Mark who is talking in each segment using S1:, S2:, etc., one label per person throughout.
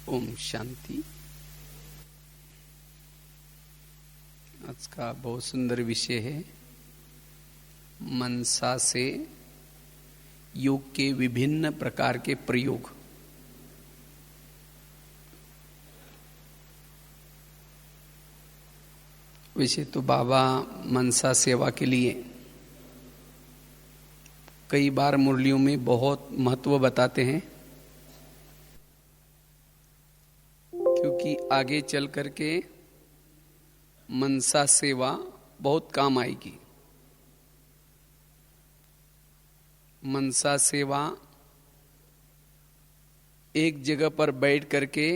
S1: ओम शांति। आज का बहुत सुंदर विषय है मनसा से योग के विभिन्न प्रकार के प्रयोग। वैसे तो बाबा मनसा सेवा के लिए कई बार मुरलियों में बहुत महत्व बताते हैं, क्योंकि आगे चल करके मनसा सेवा बहुत काम आएगी। मनसा सेवा एक जगह पर बैठ करके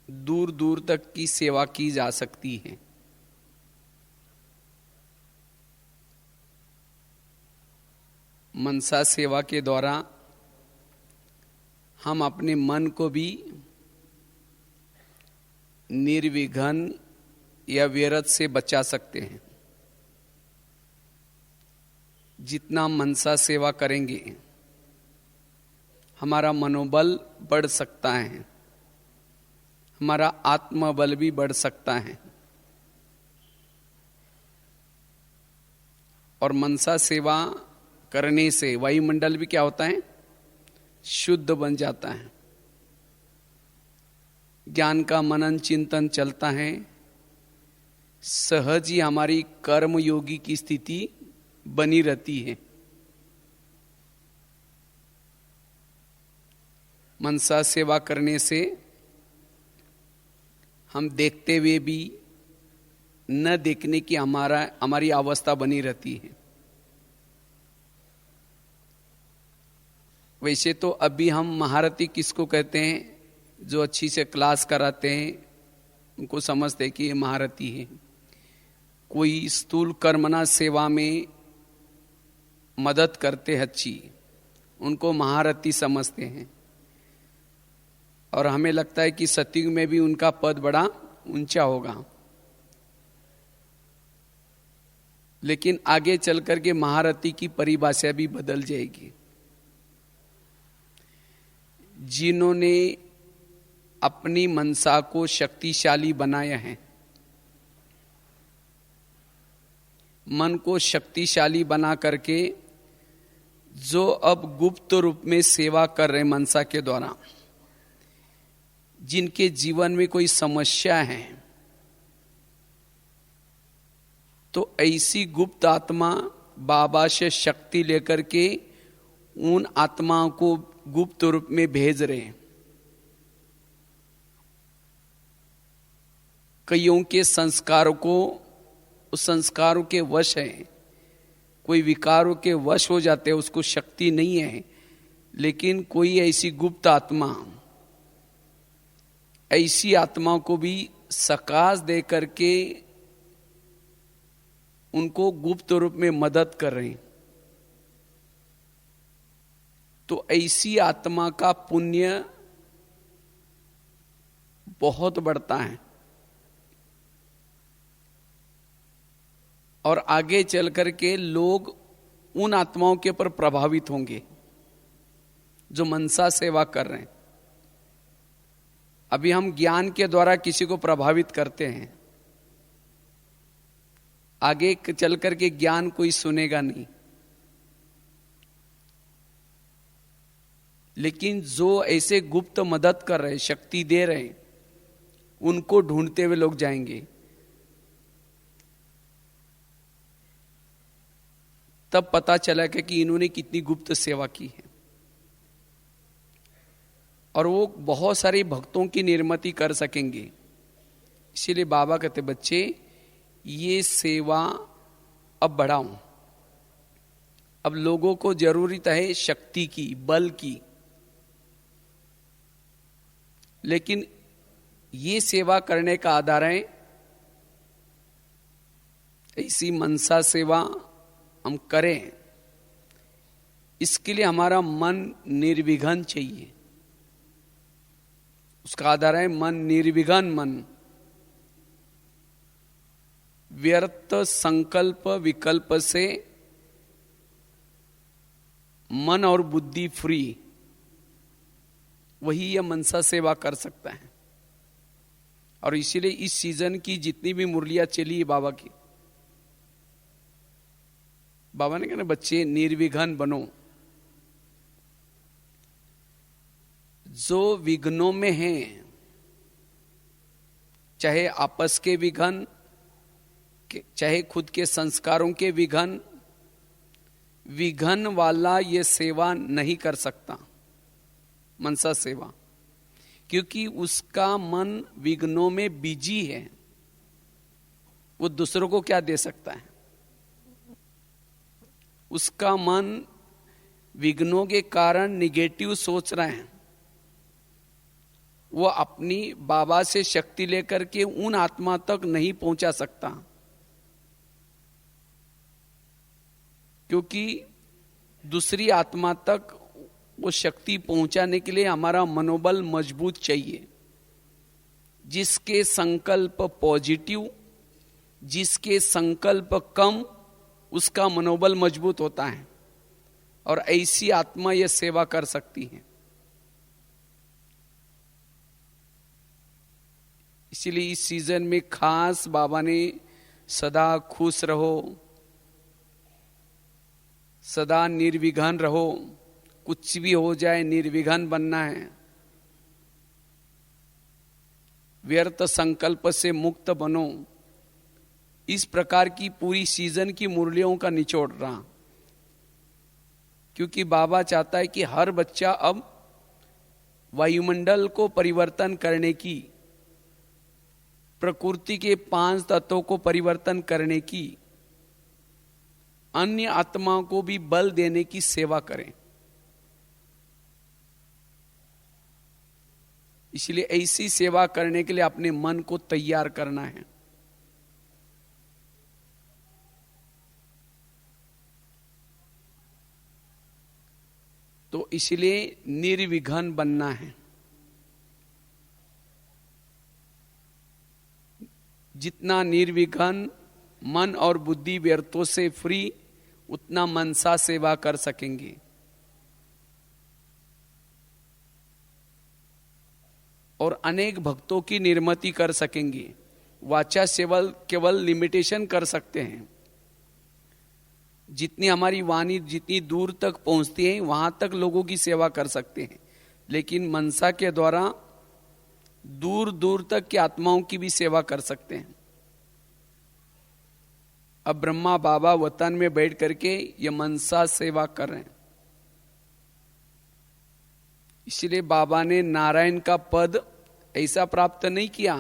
S1: दूर दूर तक की सेवा की जा सकती है। मनसा सेवा के द्वारा हम अपने मन को भी निर्विघ्न या व्यर्थ से बचा सकते हैं। जितना मनसा सेवा करेंगे हमारा मनोबल बढ़ सकता है, हमारा आत्मबल भी बढ़ सकता है। और मनसा सेवा करने से वायुमंडल भी क्या होता है, शुद्ध बन जाता है। ज्ञान का मनन चिंतन चलता है, सहज ही हमारी कर्म योगी की स्थिति बनी रहती है। मनसा सेवा करने से हम देखते हुए भी न देखने की हमारी अवस्था बनी रहती है। वैसे तो अभी हम महारथी किसको कहते हैं? जो अच्छी से क्लास कराते हैं उनको समझते हैं कि ये महारथी है। कोई स्थूल कर्मना सेवा में मदद करते हैं अच्छी, उनको महारथी समझते हैं। और हमें लगता है कि सतयुग में भी उनका पद बड़ा ऊंचा होगा। लेकिन आगे चल करके महारथी की परिभाषा भी बदल जाएगी। जिन्होंने अपनी मनसा को शक्तिशाली बनाया है, मन को शक्तिशाली बना करके जो अब गुप्त रूप में सेवा कर रहे मनसा के द्वारा, जिनके जीवन में कोई समस्या है, तो ऐसी गुप्त आत्मा बाबा से शक्ति लेकर के उन आत्माओं को गुप्त रूप में भेज रहे हैं। कईयों के संस्कारों को उस संस्कारों के वश है, कोई विकारों के वश हो जाते हैं, उसको शक्ति नहीं है। लेकिन कोई ऐसी गुप्त आत्मा, ऐसी आत्माओं को भी सकाश दे करके उनको गुप्त रूप में मदद कर रहे हैं। तो ऐसी आत्मा का पुण्य बहुत बढ़ता है और आगे चल करके लोग उन आत्माओं के ऊपर प्रभावित होंगे जो मनसा सेवा कर रहे हैं। अभी हम ज्ञान के द्वारा किसी को प्रभावित करते हैं, आगे चल करके ज्ञान कोई सुनेगा नहीं। लेकिन जो ऐसे गुप्त मदद कर रहे, शक्ति दे रहे, उनको ढूंढते हुए लोग जाएंगे। तब पता चला कि इन्होंने कितनी गुप्त सेवा की है। और वो बहुत सारे भक्तों की निर्मति कर सकेंगे। इसीलिए बाबा कहते, बच्चे ये सेवा अब बढ़ाओ। अब लोगों को जरूरत है शक्ति की, बल की। लेकिन ये सेवा करने का आधार है ऐसी मनसा सेवा हम करें। इसके लिए हमारा मन निर्विघ्न चाहिए। उसका आधार है मन निर्विघ्न मन, व्यर्थ संकल्प विकल्प से मन और बुद्धि फ्री। वही यह मनसा सेवा कर सकता है। और इसीलिए इस सीजन की जितनी भी मुरलियां चली बाबा की, बाबा ने कहा ना बच्चे निर्विघ्न बनो। जो विघ्नों में हैं, चाहे आपस के विघ्न, चाहे खुद के संस्कारों के विघ्न, विघ्न वाला ये सेवा नहीं कर सकता मनसा सेवा, क्योंकि उसका मन विघ्नों में बिजी है। वो दूसरों को क्या दे सकता है? उसका मन विघ्नों के कारण निगेटिव सोच रहे हैं। वो अपनी बाबा से शक्ति लेकर के उन आत्मा तक नहीं पहुंचा सकता, क्योंकि दूसरी आत्मा तक वो शक्ति पहुंचाने के लिए हमारा मनोबल मजबूत चाहिए। जिसके संकल्प पॉजिटिव, जिसके संकल्प कम, उसका मनोबल मजबूत होता है, और ऐसी आत्मा यह सेवा कर सकती है। इसीलिए इस सीजन में खास बाबा ने सदा खुश रहो, सदा निर्विघ्न रहो, कुछ भी हो जाए निर्विघ्न बनना है, व्यर्थ संकल्प से मुक्त बनो। इस प्रकार की पूरी सीजन की मुरलियों का निचोड़ रहा, क्योंकि बाबा चाहता है कि हर बच्चा अब वायुमंडल को परिवर्तन करने की, प्रकृति के 5 तत्वों को परिवर्तन करने की, अन्य आत्माओं को भी बल देने की सेवा करें। इसलिए ऐसी सेवा करने के लिए अपने मन को तैयार करना है। तो इसलिए निर्विघ्न बनना है। जितना निर्विघ्न मन और बुद्धि व्यर्थों से फ्री, उतना मनसा सेवा कर सकेंगे। और अनेक भक्तों की निर्मति कर सकेंगे। वाचा सेवा केवल लिमिटेशन कर सकते हैं। जितनी हमारी वाणी जितनी दूर तक पहुंचती है, वहां तक लोगों की सेवा कर सकते हैं, लेकिन मनसा के द्वारा दूर दूर तक की आत्माओं की भी सेवा कर सकते हैं। अब ब्रह्मा बाबा वतन में बैठ करके ये मनसा सेवा कर रहे हैं। इसलिए बाबा ने नारायण का पद ऐसा प्राप्त नहीं किया,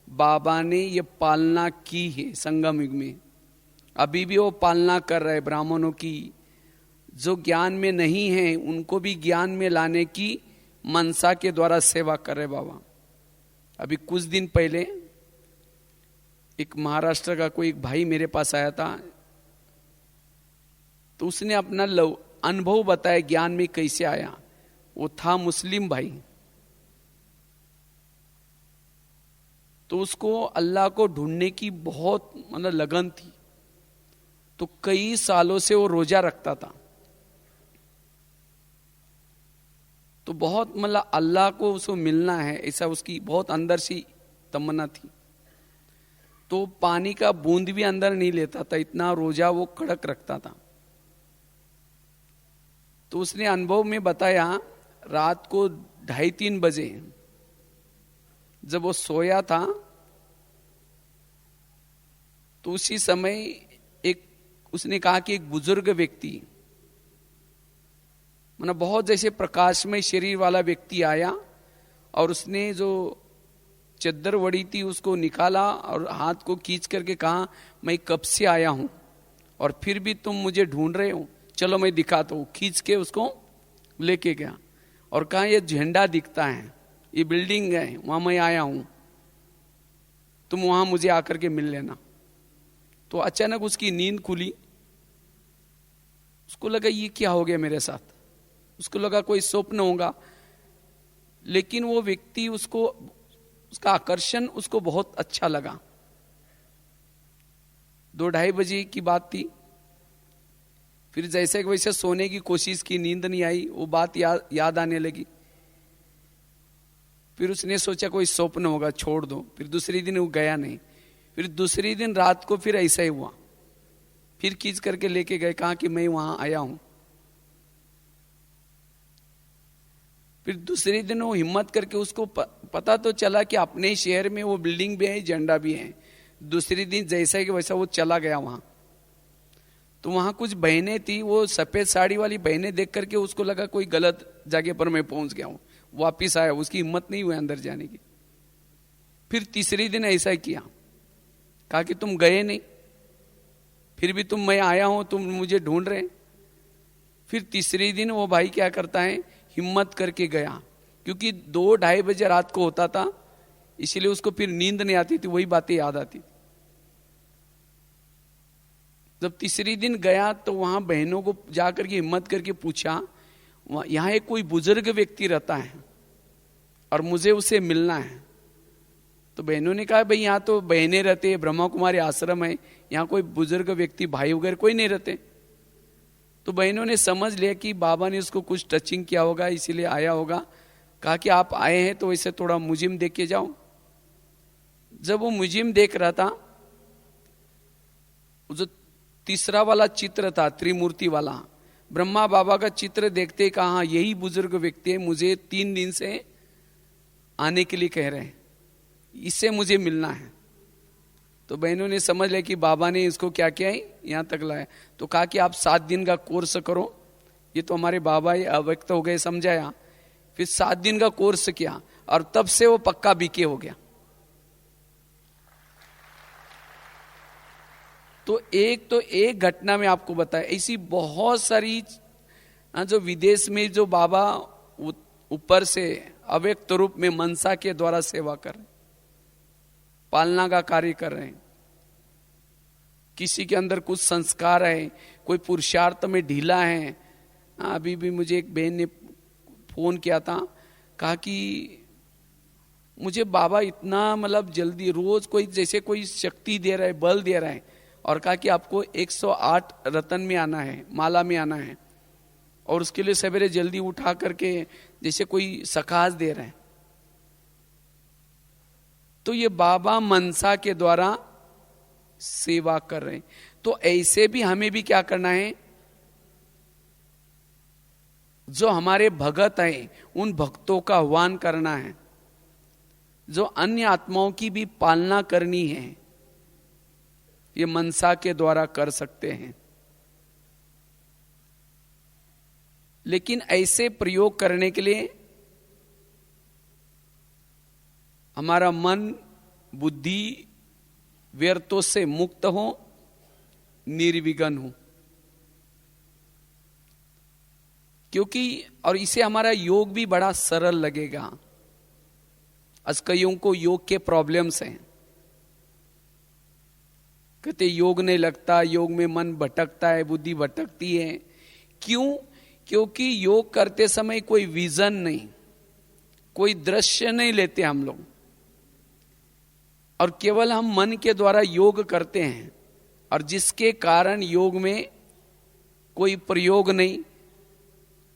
S1: बाबा ने ये पालना की है संगम युग में। अभी भी वो पालना कर रहे ब्राह्मणों की। जो ज्ञान में नहीं है उनको भी ज्ञान में लाने की मनसा के द्वारा सेवा कर रहे बाबा। अभी कुछ दिन पहले एक महाराष्ट्र का कोई एक भाई मेरे पास आया था, तो उसने अपना अनुभव बताया ज्ञान में कैसे आया। वो था मुस्लिम भाई, तो उसको अल्लाह को ढूंढने की बहुत मतलब लगन थी। तो कई सालों से वो रोजा रखता था। तो बहुत मतलब अल्लाह को उसको मिलना है ऐसा उसकी बहुत अंदर से तमन्ना थी। तो पानी का बूंद भी अंदर नहीं लेता था, इतना रोजा वो कड़क रखता था। तो उसने अनुभव में बताया, रात को 2:30-3 बजे जब वो सोया था, तो उसी समय एक उसने कहा कि एक बुजुर्ग व्यक्ति मतलब बहुत जैसे प्रकाशमय शरीर वाला व्यक्ति आया, और उसने जो चद्दर वड़ी थी उसको निकाला और हाथ को खींच करके कहा, मैं कब से आया हूं और फिर भी तुम मुझे ढूंढ रहे हो, चलो मैं दिखाता हूं। खींच के उसको लेके गया और कहा, ये झंडा दिखता है, ये बिल्डिंग है, वहां मैं आया हूं, तुम वहां मुझे आकर के मिल लेना। तो अचानक उसकी नींद खुली। उसको लगा ये क्या हो गया मेरे साथ, उसको लगा कोई स्वप्न होगा। लेकिन वो व्यक्ति उसको, उसका आकर्षण उसको बहुत अच्छा लगा। 2-2:30 बजे की बात थी। फिर जैसे कि वैसे सोने की कोशिश की, नींद नहीं आई। वो बात याद आने लगी फिर उसने सोचा कोई स्वप्न होगा, छोड़ दो। फिर दूसरी दिन वो गया नहीं। फिर दूसरी दिन रात को फिर ऐसा ही हुआ, फिर खींच करके लेके गए, कहा कि मैं वहां आया हूं। फिर दूसरे दिन वो हिम्मत करके, उसको पता तो चला कि अपने ही शहर में वो बिल्डिंग भी है, झंडा भी है। दूसरे दिन जैसा कि वैसा वो चला गया वहां। तो वहां कुछ बहनें थी, वो सफेद साड़ी वाली बहनें देख करके उसको लगा कोई गलत जगह पर मैं पहुंच गया हूं। वापिस आया, उसकी हिम्मत नहीं हुई अंदर जाने की। फिर तीसरी दिन ऐसा ही किया, कहा कि तुम गए नहीं, फिर भी मैं आया हूं, तुम मुझे ढूंढ रहे। फिर तीसरे दिन वो भाई क्या करता है, हिम्मत करके गया, क्योंकि 2-2:30 बजे रात को होता था, इसलिए उसको फिर नींद नहीं आती थी, वही बातें याद आती थी। जब तीसरी दिन गया तो वहां बहनों को जाकर के हिम्मत करके पूछा, यहाँ एक कोई बुजुर्ग व्यक्ति रहता है और मुझे उसे मिलना है। तो बहनों ने कहा, भाई यहाँ तो बहनें रहते, ब्रह्मा कुमारी आश्रम है, यहाँ कोई बुजुर्ग व्यक्ति भाई वगैरह कोई नहीं रहते। तो बहनों ने समझ लिया कि बाबा ने उसको कुछ टचिंग किया होगा, इसीलिए आया होगा। कहा कि आप आए हैं तो इसे थोड़ा म्यूजियम देख के जाओ। जब वो म्यूजियम देख रहा था, जो तीसरा वाला चित्र था, त्रिमूर्ति वाला, ब्रह्मा बाबा का चित्र देखते कहा, यही बुजुर्ग व्यक्ति है, मुझे 3 दिन से आने के लिए कह रहे हैं, इससे मुझे मिलना है। तो बहनों ने समझ लिया कि बाबा ने इसको क्या किया है, यहां तक लाया। तो कहा कि आप 7 दिन का कोर्स करो। ये तो हमारे बाबा ही अव्यक्त हो गए, समझाया। फिर 7 दिन का कोर्स किया और तब से वो पक्का बीके हो गया। तो एक घटना में आपको बताया, ऐसी बहुत सारी जो विदेश में जो बाबा ऊपर से अव्यक्त रूप में मनसा के द्वारा सेवा कर रहे, पालना का कार्य कर रहे हैं। किसी के अंदर कुछ संस्कार है, कोई पुरुषार्थ में ढीला है। अभी भी मुझे एक बहन ने फोन किया था, कहा कि मुझे बाबा इतना मतलब जल्दी रोज कोई जैसे कोई शक्ति दे रहा है, बल दे रहा है, और कहा कि आपको 108 रतन में आना है, माला में आना है, और उसके लिए सवेरे जल्दी उठा करके जैसे कोई सखास दे रहे हैं। तो ये बाबा मनसा के द्वारा सेवा कर रहे हैं। तो ऐसे भी हमें भी क्या करना है, जो हमारे भगत हैं उन भक्तों का आह्वान करना है, जो अन्य आत्माओं की भी पालना करनी है, ये मनसा के द्वारा कर सकते हैं। लेकिन ऐसे प्रयोग करने के लिए हमारा मन बुद्धि व्यर्थों से मुक्त हो, निर्विघ्न हो। क्योंकि और इसे हमारा योग भी बड़ा सरल लगेगा। आज कईयों को योग के प्रॉब्लम्स हैं, कहते योग नहीं लगता, योग में मन भटकता है, बुद्धि भटकती है। क्यों? क्योंकि योग करते समय कोई विजन नहीं, कोई दृश्य नहीं लेते हम लोग, और केवल हम मन के द्वारा योग करते हैं, और जिसके कारण योग में कोई प्रयोग नहीं,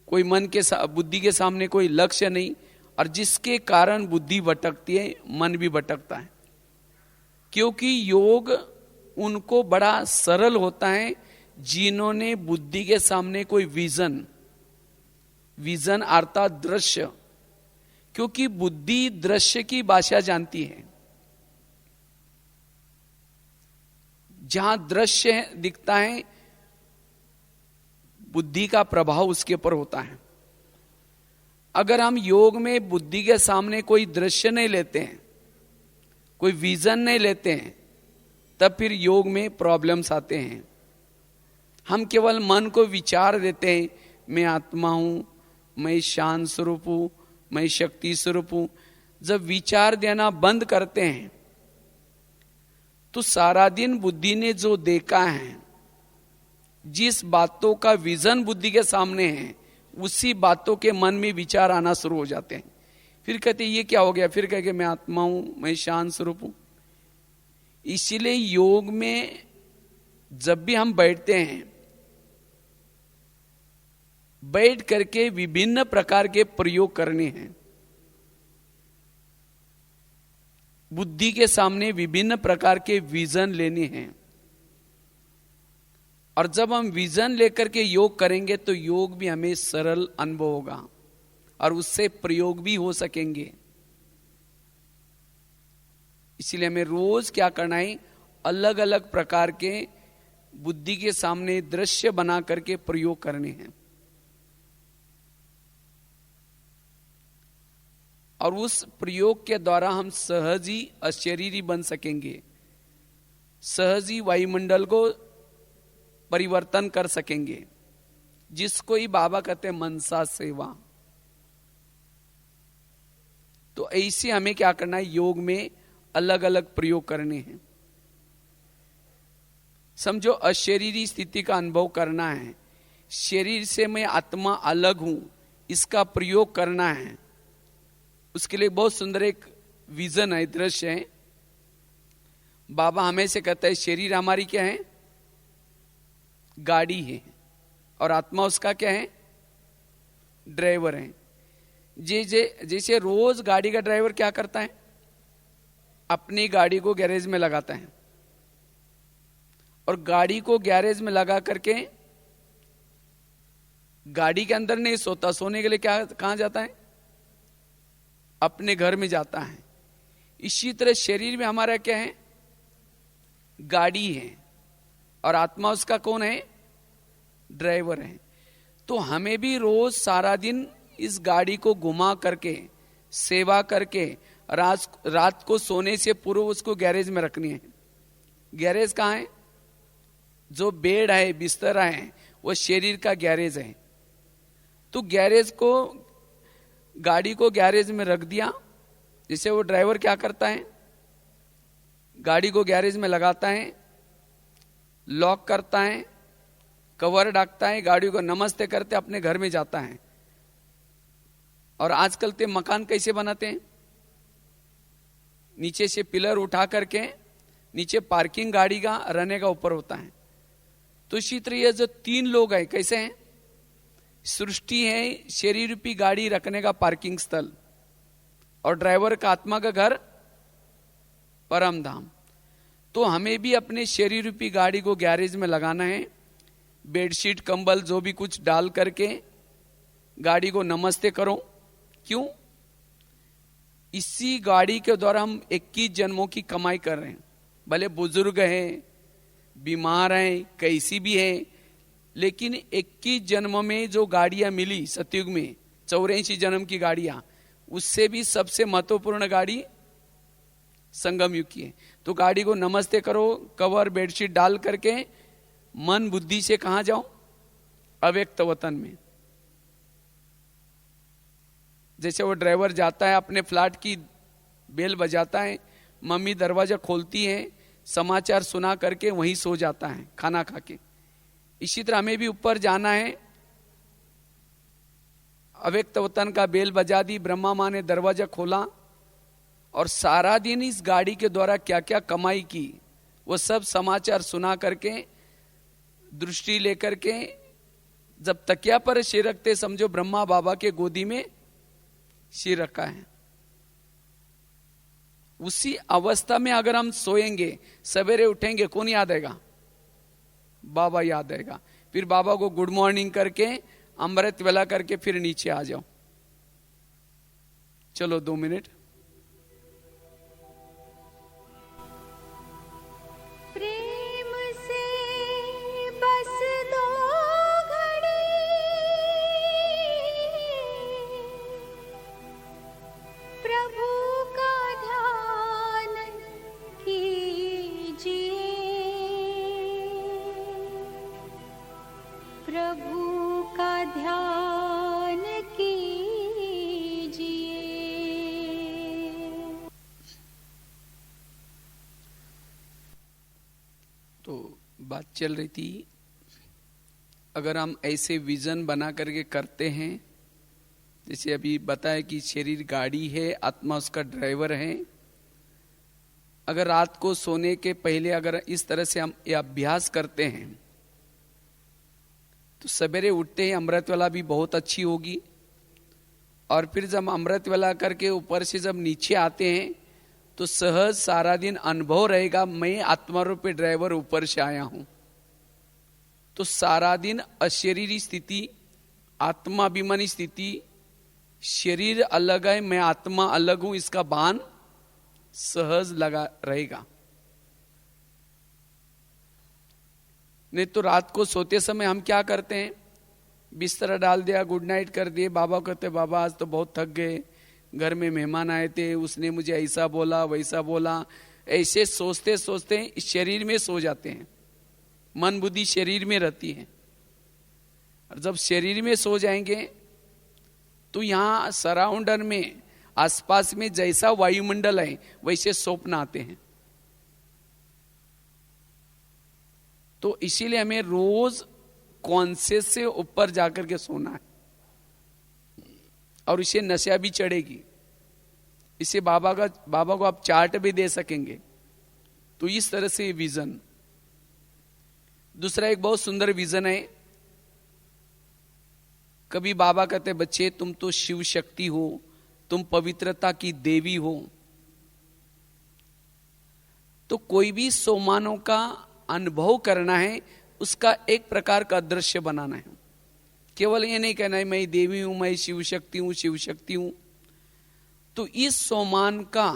S1: कोई मन के बुद्धि के सामने कोई लक्ष्य नहीं, और जिसके कारण बुद्धि भटकती है, मन भी भटकता है। क्योंकि योग उनको बड़ा सरल होता है जिन्होंने बुद्धि के सामने कोई विजन अर्थात दृश्य, क्योंकि बुद्धि दृश्य की भाषा जानती है। जहां दृश्य दिखता है, बुद्धि का प्रभाव उसके ऊपर होता है। अगर हम योग में बुद्धि के सामने कोई दृश्य नहीं लेते हैं, कोई विजन नहीं लेते हैं, तब फिर योग में प्रॉब्लम्स आते हैं। हम केवल मन को विचार देते हैं, मैं आत्मा हूं, मैं शांत स्वरूप हूं, मैं शक्ति स्वरूप हूं। जब विचार देना बंद करते हैं तो सारा दिन बुद्धि ने जो देखा है, जिस बातों का विजन बुद्धि के सामने है, उसी बातों के मन में विचार आना शुरू हो जाते हैं। फिर कहते ये क्या हो गया, फिर कहे मैं आत्मा हूं, मैं शांत स्वरूप हूं। इसीलिए योग में जब भी हम बैठते हैं, बैठ करके विभिन्न प्रकार के प्रयोग करने हैं। बुद्धि के सामने विभिन्न प्रकार के विजन लेने हैं, और जब हम विजन लेकर के योग करेंगे तो योग भी हमें सरल अनुभव होगा और उससे प्रयोग भी हो सकेंगे। इसलिए हमें रोज क्या करना है, अलग अलग प्रकार के बुद्धि के सामने दृश्य बना करके प्रयोग करने हैं, और उस प्रयोग के द्वारा हम सहज ही अशरीरी बन सकेंगे, सहज ही वायुमंडल को परिवर्तन कर सकेंगे, जिसको ही बाबा कहते हैं मनसा सेवा। तो ऐसे हमें क्या करना है, योग में अलग अलग प्रयोग करने हैं। समझो अशरीरी स्थिति का अनुभव करना है, शरीर से मैं आत्मा अलग हूं, इसका प्रयोग करना है। उसके लिए बहुत सुंदर एक विजन है, दृश्य है। बाबा हमें से कहता है शरीर हमारी क्या है, गाड़ी है, और आत्मा उसका क्या है, ड्राइवर है। जैसे रोज गाड़ी का ड्राइवर क्या करता है, अपनी गाड़ी को गैरेज में लगाता है, और गाड़ी को गैरेज में लगा करके गाड़ी के अंदर नहीं सोता, सोने के लिए क्या कहां जाता है, अपने घर में जाता है। इसी तरह शरीर में हमारा क्या है, गाड़ी है, और आत्मा उसका कौन है, ड्राइवर है। तो हमें भी रोज सारा दिन इस गाड़ी को घुमा करके सेवा करके रात को सोने से पूर्व उसको गैरेज में रखनी है। गैरेज कहाँ है, जो बेड है, बिस्तरा है, वो शरीर का गैरेज है। तो गैरेज को, गाड़ी को गैरेज में रख दिया। जैसे वो ड्राइवर क्या करता है, गाड़ी को गैरेज में लगाता है, लॉक करता है, कवर ढकता है, गाड़ी को नमस्ते करते अपने घर में जाता है। और आजकल ते मकान कैसे बनाते हैं, नीचे से पिलर उठा करके नीचे पार्किंग गाड़ी का रहने का ऊपर होता है। तो इसी तरह ये जो तीन लोग हैं कैसे हैं, सृष्टि है शरीर रूपी गाड़ी रखने का पार्किंग स्थल, और ड्राइवर का आत्मा का घर परम धाम। तो हमें भी अपने शरीर रूपी गाड़ी को गैरेज में लगाना है, बेडशीट कंबल जो भी कुछ डाल करके गाड़ी को नमस्ते करो। क्यों, इसी गाड़ी के द्वारा हम 21 जन्मों की कमाई कर रहे हैं। भले बुजुर्ग हैं, बीमार हैं, कैसी भी है, लेकिन 21 जन्म में जो गाड़ियां मिली सतयुग में, 84 जन्म की गाड़ियां, उससे भी सबसे महत्वपूर्ण गाड़ी संगम युग की है। तो गाड़ी को नमस्ते करो, कवर बेडशीट डाल करके मन बुद्धि से कहां जाओ, अव्यक्त वतन में। जैसे वो ड्राइवर जाता है, अपने फ्लैट की बेल बजाता है, मम्मी दरवाजा खोलती है, समाचार सुना करके वहीं सो जाता है खाना खा के। इसी तरह हमें भी ऊपर जाना है, अव्यक्त वतन का बेल बजा दी, ब्रह्मा माँ ने दरवाजा खोला, और सारा दिन इस गाड़ी के द्वारा क्या क्या कमाई की वो सब समाचार सुना करके, दृष्टि लेकर के जब तकिया पर सिर रखते, समझो ब्रह्मा बाबा के गोदी में सिर रखा है। उसी अवस्था में अगर हम सोएंगे, सवेरे उठेंगे, कौन याद आएगा, बाबा याद आएगा। फिर बाबा को गुड मॉर्निंग करके अमृत वेला करके फिर नीचे आ जाओ। चलो 2 मिनट।
S2: प्रेम से बस दो घड़ी, प्रभु का ध्यान कीजिए, प्रभु का ध्यान कीजिए।
S1: तो बात चल रही थी, अगर हम ऐसे विजन बना करके करते हैं, जैसे अभी बताया कि शरीर गाड़ी है, आत्मा उसका ड्राइवर है। अगर रात को सोने के पहले अगर इस तरह से हम ये अभ्यास करते हैं, तो सवेरे उठते ही अमृत वाला भी बहुत अच्छी होगी। और फिर जब अमृत वाला करके ऊपर से जब नीचे आते हैं, तो सहज सारा दिन अनुभव रहेगा, मैं आत्मारूपी ड्राइवर ऊपर से आया हूं। तो सारा दिन अशरीरी स्थिति, आत्माभिमानी स्थिति, शरीर अलग है, मैं आत्मा अलग हूं, इसका भान सहज लगा रहेगा। नहीं तो रात को सोते समय हम क्या करते हैं, बिस्तर डाल दिया, गुड नाइट कर दिए, बाबा कहते बाबा आज तो बहुत थक गए, घर में मेहमान आए थे, उसने मुझे ऐसा बोला वैसा बोला, ऐसे सोचते सोचते इस शरीर में सो जाते हैं। मन बुद्धि शरीर में रहती है, और जब शरीर में सो जाएंगे तो यहां सराउंडर में आसपास में जैसा वायुमंडल है वैसे स्वप्न आते हैं। तो इसीलिए हमें रोज कॉन्शियस से ऊपर जाकर के सोना है, और इसे नशा भी चढ़ेगी। इसे बाबा को आप चार्ट भी दे सकेंगे। तो इस तरह से विजन। दूसरा एक बहुत सुंदर विजन है। कभी बाबा कहते बच्चे तुम तो शिव शक्ति हो, तुम पवित्रता की देवी हो। तो कोई भी सोमानों का अनुभव करना है, उसका एक प्रकार का दृश्य बनाना है। केवल ये नहीं कहना है मैं देवी हूं, मैं शिव शक्ति हूं, शिव शक्ति हूं। तो इस सोमान का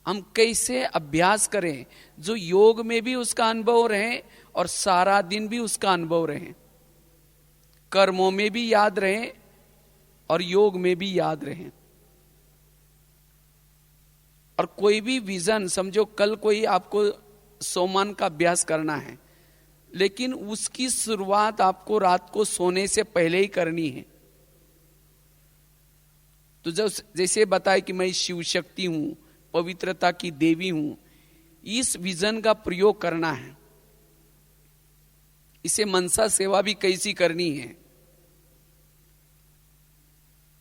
S1: हम कैसे अभ्यास करें जो योग में भी उसका अनुभव रहे और सारा दिन भी उसका अनुभव रहे, कर्मों में भी याद रहे और योग में भी याद रहे। और कोई भी विजन, समझो कल कोई आपको सोमान का अभ्यास करना है, लेकिन उसकी शुरुआत आपको रात को सोने से पहले ही करनी है। तो जब जैसे बताए कि मैं शिव शक्ति हूं, पवित्रता की देवी हूं, इस विजन का प्रयोग करना है। इसे मनसा सेवा भी कैसी करनी है।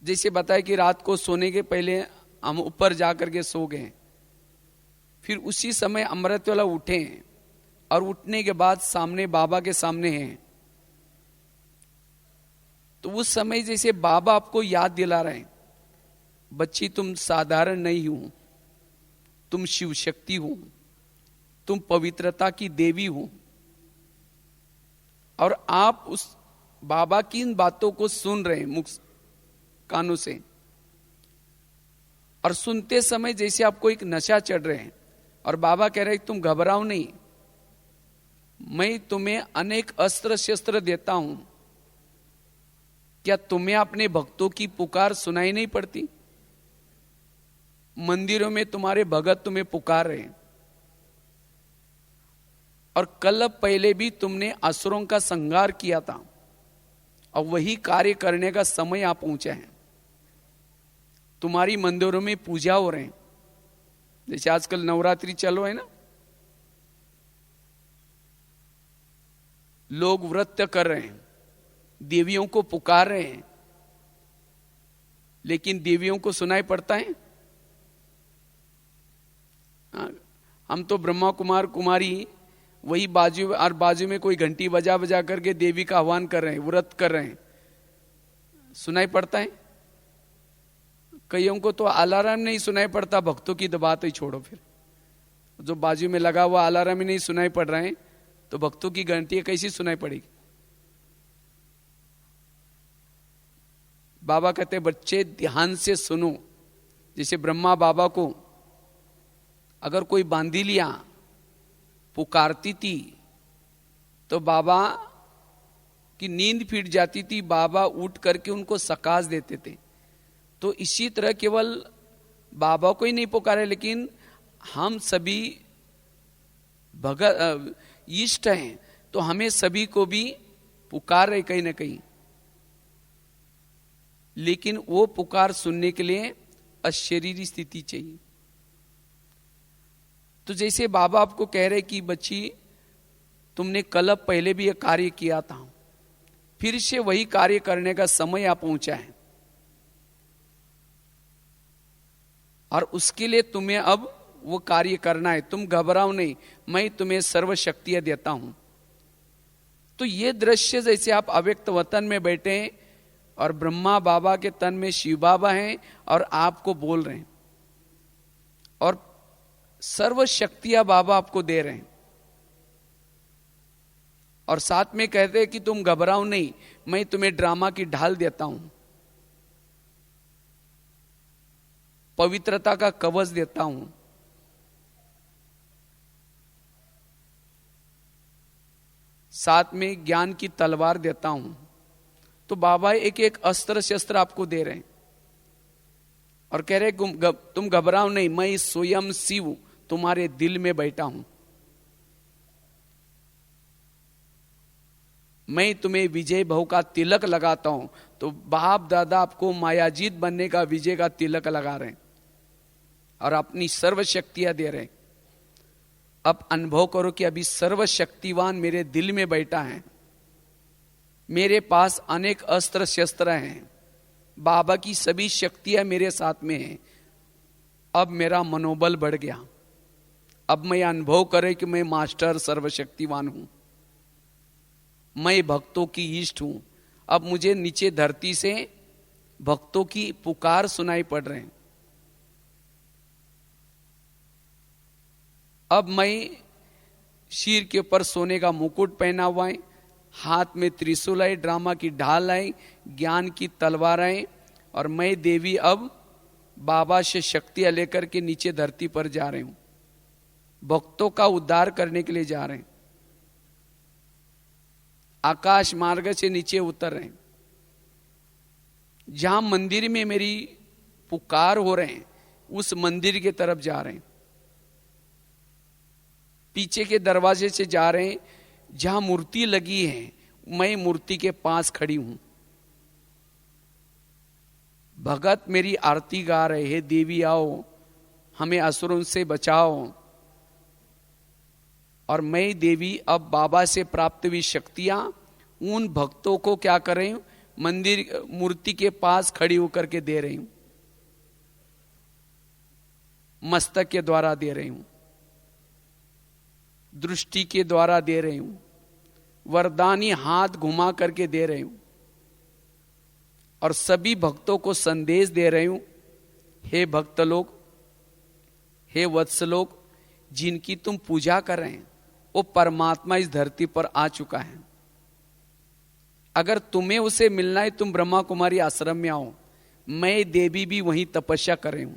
S1: जैसे बताए कि रात को सोने के पहले हम ऊपर जाकर के सो गए, फिर उसी समय अमृत वाला उठे, और उठने के बाद सामने बाबा के सामने हैं, तो उस समय जैसे बाबा आपको याद दिला रहे हैं, बच्ची तुम साधारण नहीं हो, तुम शिव शक्ति हो, तुम पवित्रता की देवी हो। और आप उस बाबा की इन बातों को सुन रहे हैं मुख कानों से, और सुनते समय जैसे आपको एक नशा चढ़ रहे हैं, और बाबा कह रहे हैं तुम घबराओ नहीं, मैं तुम्हें अनेक अस्त्र शस्त्र देता हूं। क्या तुम्हें अपने भक्तों की पुकार सुनाई नहीं पड़ती? मंदिरों में तुम्हारे भगत तुम्हें पुकार रहे हैं, और कल पहले भी तुमने असुरों का संहार किया था, और वही कार्य करने का समय आ पहुंचा है। तुम्हारी मंदिरों में पूजा हो रहे हैं, जैसे आजकल नवरात्रि चलो है ना, लोग व्रत कर रहे हैं, देवियों को पुकार रहे हैं, लेकिन देवियों को सुनाई पड़ता है? हम तो ब्रह्मा कुमार कुमारी वही बाजू में कोई घंटी बजा बजा करके देवी का आह्वान कर रहे हैं, व्रत कर रहे हैं, सुनाई पड़ता है? कईयों को तो अलार्म नहीं सुनाई पड़ता, भक्तों की तो बात ही छोड़ो। फिर जो बाजू में लगा हुआ अलार्म ही नहीं सुनाई पड़ रहे हैं, तो भक्तों की घंटी कैसी सुनाई पड़ेगी? बाबा कहते बच्चे ध्यान से सुनो। जैसे ब्रह्मा बाबा को अगर कोई बांधी लिया, पुकारती थी, तो बाबा की नींद फिट जाती थी, बाबा उठ करके उनको सकाश देते थे। तो इसी तरह केवल बाबा को ही नहीं पुकारे, लेकिन हम सभी भगत इष्ट हैं, तो हमें सभी को भी पुकार रहे कहीं ना कहीं। लेकिन वो पुकार सुनने के लिए अशरीरी स्थिति चाहिए। तो जैसे बाबा आपको कह रहे कि बच्ची तुमने कल पहले भी यह कार्य किया था, फिर से वही कार्य करने का समय आ पहुंचा है, और उसके लिए तुम्हें अब वो कार्य करना है। तुम घबराओ नहीं, मैं तुम्हें सर्व शक्तियां देता हूं। तो ये दृश्य जैसे आप अव्यक्त वतन में बैठे हैं और ब्रह्मा बाबा के तन में शिव बाबा हैं और आपको बोल रहे हैं, और सर्व शक्तियां बाबा आपको दे रहे हैं, और साथ में कहते हैं कि तुम घबराओ नहीं, मैं तुम्हें ड्रामा की ढाल देता हूं, पवित्रता का कवच देता हूं, साथ में ज्ञान की तलवार देता हूं। तो बाबा एक एक अस्त्र शस्त्र आपको दे रहे हैं और कह रहे तुम घबराओ नहीं, मैं स्वयं शिव तुम्हारे दिल में बैठा हूं, मैं तुम्हें विजय भव का तिलक लगाता हूं। तो बाप दादा आपको मायाजीत बनने का विजय का तिलक लगा रहे हैं और अपनी सर्व शक्तियां दे रहे हैं। अब अनुभव करो कि अभी सर्वशक्तिवान मेरे दिल में बैठा है, मेरे पास अनेक अस्त्र शस्त्र हैं, बाबा की सभी शक्तियां मेरे साथ में हैं। अब मेरा मनोबल बढ़ गया, अब मैं अनुभव करे कि मैं मास्टर सर्वशक्तिवान हूं, मैं भक्तों की इष्ट हूं। अब मुझे नीचे धरती से भक्तों की पुकार सुनाई पड़ रहे हैं। अब मैं शीर के ऊपर सोने का मुकुट पहना हुआ है, हाथ में त्रिशूल है, ड्रामा की ढाल है, ज्ञान की तलवार है, और मैं देवी अब बाबा से शक्तियां लेकर के नीचे धरती पर जा रहे हूं, भक्तों का उद्धार करने के लिए जा रहे हैं। आकाश मार्ग से नीचे उतर रहे हैं, जहां मंदिर में मेरी पुकार हो रहे हैं उस मंदिर की तरफ जा रहे हैं, पीछे के दरवाजे से जा रहे हैं, जहां मूर्ति लगी है मैं मूर्ति के पास खड़ी हूं। भगत मेरी आरती गा रहे हैं, देवी आओ हमें असुरों से बचाओ। और मैं देवी अब बाबा से प्राप्त हुई शक्तियां उन भक्तों को क्या कर रही हूं, मंदिर मूर्ति के पास खड़ी होकर के दे रही हूं, मस्तक के द्वारा दे रही हूं, दृष्टि के द्वारा दे रही हूं, वरदानी हाथ घुमा करके दे रही हूं, और सभी भक्तों को संदेश दे रही हूं, हे भक्त लोग, हे वत्स लोग, जिनकी तुम पूजा कर रहे हैं वो परमात्मा इस धरती पर आ चुका है। अगर तुम्हें उसे मिलना है तुम ब्रह्मा कुमारी आश्रम में आओ, मैं देवी भी वहीं तपस्या कर रही हूं।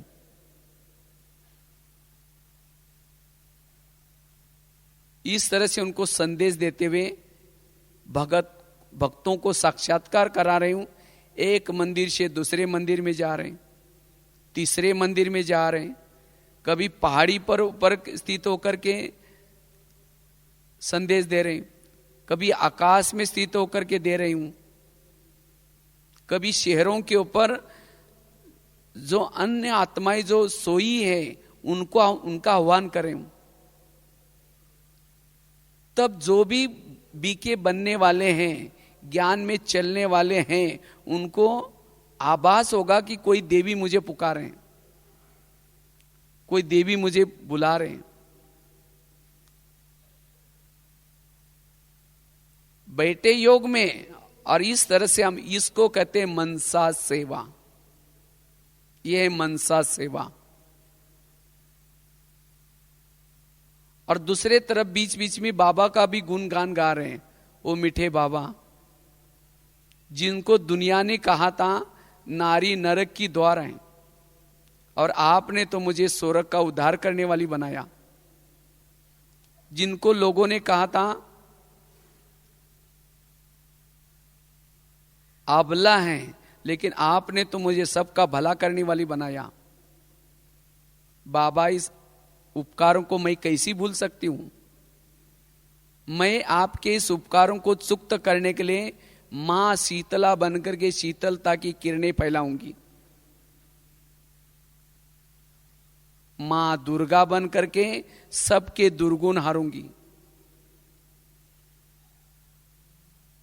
S1: इस तरह से उनको संदेश देते हुए भक्तों को साक्षात्कार करा रही हूं। एक मंदिर से दूसरे मंदिर में जा रहे हैं, तीसरे मंदिर में जा रहे हैं, कभी पहाड़ी पर ऊपर स्थित होकर के संदेश दे रहे हैं, कभी आकाश में स्थित होकर के दे रही हूं, कभी शहरों के ऊपर जो अन्य आत्माएं जो सोई है उनका आह्वान कर रही हूं। तब जो भी बीके बनने वाले हैं, ज्ञान में चलने वाले हैं, उनको आभास होगा कि कोई देवी मुझे पुकारे हैं, कोई देवी मुझे बुला रहे हैं। बैठे योग में, और इस तरह से हम इसको कहते हैं मनसा सेवा। यह है मनसा सेवा। और दूसरे तरफ बीच बीच में बाबा का भी गुणगान गा रहे हैं, वो मीठे बाबा जिनको दुनिया ने कहा था नारी नरक की द्वार है, और आपने तो मुझे स्वर्ग का उद्धार करने वाली बनाया। जिनको लोगों ने कहा था अबला है, लेकिन आपने तो मुझे सबका भला करने वाली बनाया। बाबा इस उपकारों को मैं कैसी भूल सकती हूं। मैं आपके इस उपकारों को चुक्त करने के लिए मां शीतला बनकर के शीतलता की किरणें फैलाऊंगी, मां दुर्गा बन करके सबके दुर्गुण हारूंगी,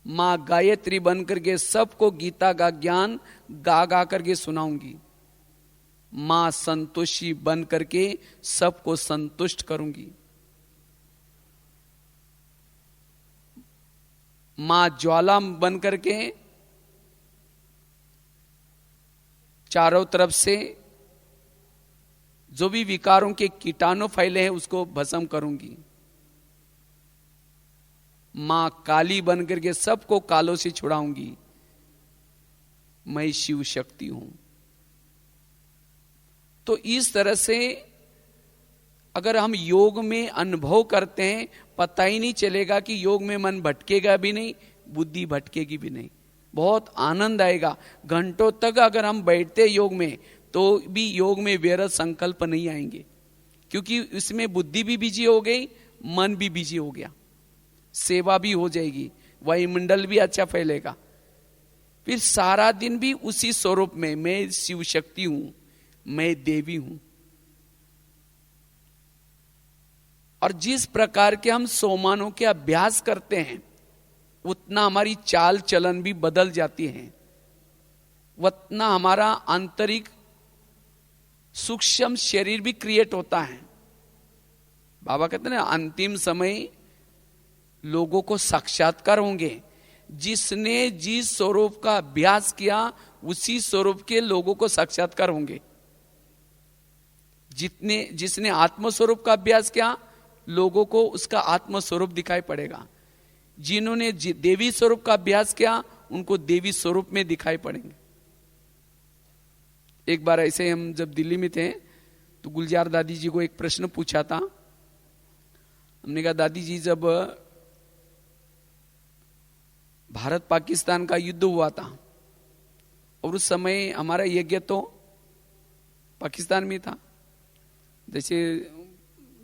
S1: मां गायत्री बन करके सबको गीता का ज्ञान गा गा करके सुनाऊंगी, मां संतोषी बन करके सबको संतुष्ट करूंगी, मां ज्वाला बन करके चारों तरफ से जो भी विकारों के कीटाणु फैले हैं उसको भस्म करूंगी। मां काली बन करके सबको कालों से छुड़ाऊंगी। मैं शिव शक्ति हूं। तो इस तरह से अगर हम योग में अनुभव करते हैं, पता ही नहीं चलेगा कि योग में मन भटकेगा भी नहीं, बुद्धि भटकेगी भी नहीं, बहुत आनंद आएगा। घंटों तक अगर हम बैठते योग में तो भी योग में व्यर्थ संकल्प नहीं आएंगे, क्योंकि इसमें बुद्धि भी बिजी हो गई, मन भी बिजी हो गया, सेवा भी हो जाएगी, वायुमंडल भी अच्छा फैलेगा। फिर सारा दिन भी उसी स्वरूप में, मैं शिव शक्ति हूं, मैं देवी हूं। और जिस प्रकार के हम सोमानों के अभ्यास करते हैं उतना हमारी चाल चलन भी बदल जाती है, उतना हमारा आंतरिक सूक्ष्म शरीर भी क्रिएट होता है। बाबा कहते हैं ना, अंतिम समय लोगों को साक्षात्कार होंगे। जिसने जिस स्वरूप का अभ्यास किया उसी स्वरूप के लोगों को साक्षात्कार होंगे। जिसने आत्म स्वरूप का अभ्यास किया लोगों को उसका आत्म स्वरूप दिखाई पड़ेगा। जिन्होंने देवी स्वरूप का अभ्यास किया उनको देवी स्वरूप में दिखाई पड़ेंगे। एक बार ऐसे हम जब दिल्ली में थे तो गुलजार दादी जी को एक प्रश्न पूछा था। हमने कहा, दादी जी जब भारत पाकिस्तान का युद्ध हुआ था और उस समय हमारा यज्ञ तो पाकिस्तान में था, जैसे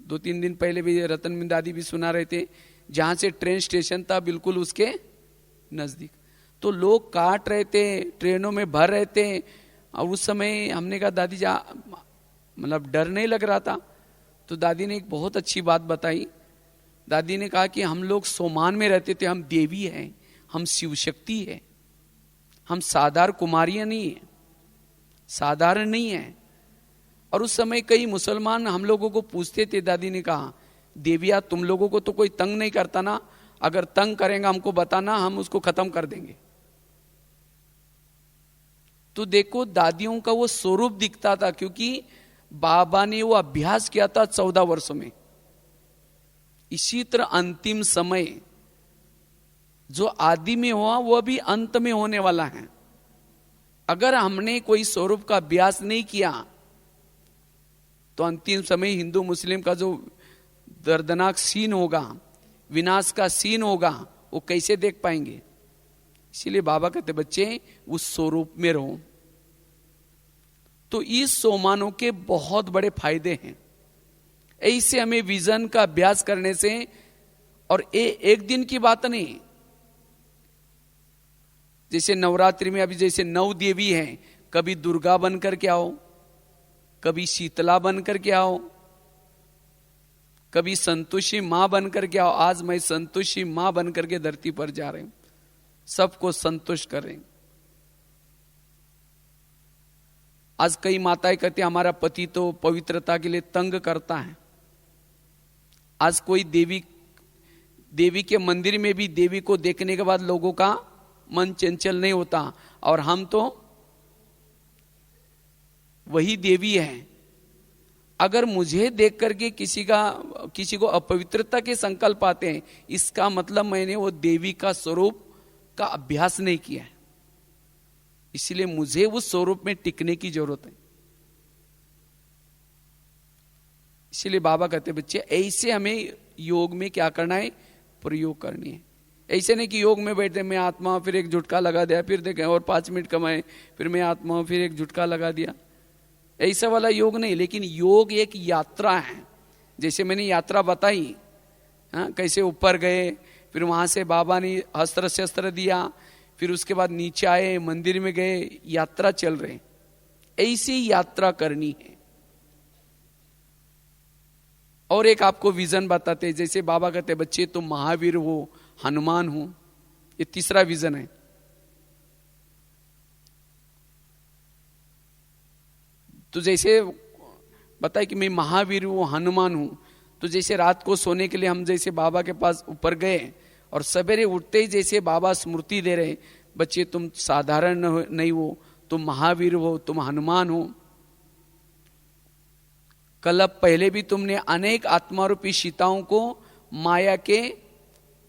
S1: 2-3 दिन पहले भी रतन बिन दादी भी सुना रहे थे, जहां से ट्रेन स्टेशन था बिल्कुल उसके नजदीक, तो लोग काट रहे थे, ट्रेनों में भर रहे थे। और उस समय हमने कहा, दादी जी मतलब डर नहीं लग रहा था? तो दादी ने एक बहुत अच्छी बात बताई। दादी ने कहा कि हम लोग सोमान में रहते थे, हम देवी हैं, हम शिव शक्ति है, हम साधारण कुमारियां नहीं है, साधारण नहीं है। और उस समय कई मुसलमान हम लोगों को पूछते थे, दादी ने कहा, देविया तुम लोगों को तो कोई तंग नहीं करता ना? अगर तंग करेंगे हमको बताना, हम उसको खत्म कर देंगे। तो देखो दादियों का वो स्वरूप दिखता था, क्योंकि बाबा ने वो अभ्यास किया था 14 वर्षों में। इसी तरह अंतिम समय जो आदि में हुआ वो भी अंत में होने वाला है। अगर हमने कोई स्वरूप का अभ्यास नहीं किया तो अंतिम समय हिंदू मुस्लिम का जो दर्दनाक सीन होगा, विनाश का सीन होगा, वो कैसे देख पाएंगे? इसीलिए बाबा कहते बच्चे उस स्वरूप में रहो। तो इस सोमानों के बहुत बड़े फायदे हैं। ऐसे हमें विजन का अभ्यास करने से, और एक दिन की बात नहीं, जैसे नवरात्रि में अभी जैसे 9 देवी हैं, कभी दुर्गा बन करके आओ, कभी शीतला बन करके आओ, कभी संतोषी मां बन करके आओ। आज मैं संतोषी मां बन करके धरती पर जा रही हूं, सबको संतुष्ट कर रही हूं। आज कई माताएं कहती हैं हमारा पति तो पवित्रता के लिए तंग करता है। आज कोई देवी के मंदिर में भी देवी को देखने के बाद लोगों का मन चंचल नहीं होता, और हम तो वही देवी है। अगर मुझे देख करके किसी को अपवित्रता के संकल्प आते हैं, इसका मतलब मैंने वो देवी का स्वरूप का अभ्यास नहीं किया है, इसलिए मुझे उस स्वरूप में टिकने की जरूरत है। इसलिए बाबा कहते बच्चे ऐसे हमें योग में क्या करना है, प्रयोग करनी है। ऐसे नहीं कि योग में बैठे मैं आत्मा, फिर एक झुटका लगा दिया, फिर देखें और 5 मिनट कमाए, फिर मैं आत्मा, फिर एक झुटका लगा दिया, ऐसा वाला योग नहीं। लेकिन योग एक यात्रा है, जैसे मैंने यात्रा बताई, कैसे ऊपर गए, फिर वहां से बाबा ने अस्त्र शस्त्र दिया, फिर उसके बाद नीचे आए, मंदिर में गए, यात्रा चल रहे। ऐसी यात्रा करनी है। और एक आपको विजन बताते, जैसे बाबा कहते बच्चे तुम महावीर हो, हनुमान हो, ये तीसरा विजन है। तो जैसे बताए कि मैं महावीर हूं, हनुमान हूं, तो जैसे रात को सोने के लिए हम जैसे बाबा के पास ऊपर गए और सवेरे उठते ही जैसे बाबा स्मृति दे रहे, बच्चे तुम साधारण नहीं हो, तुम महावीर हो, तुम हनुमान हो। कल्प पहले भी तुमने अनेक आत्मारूपी सीताओं को माया के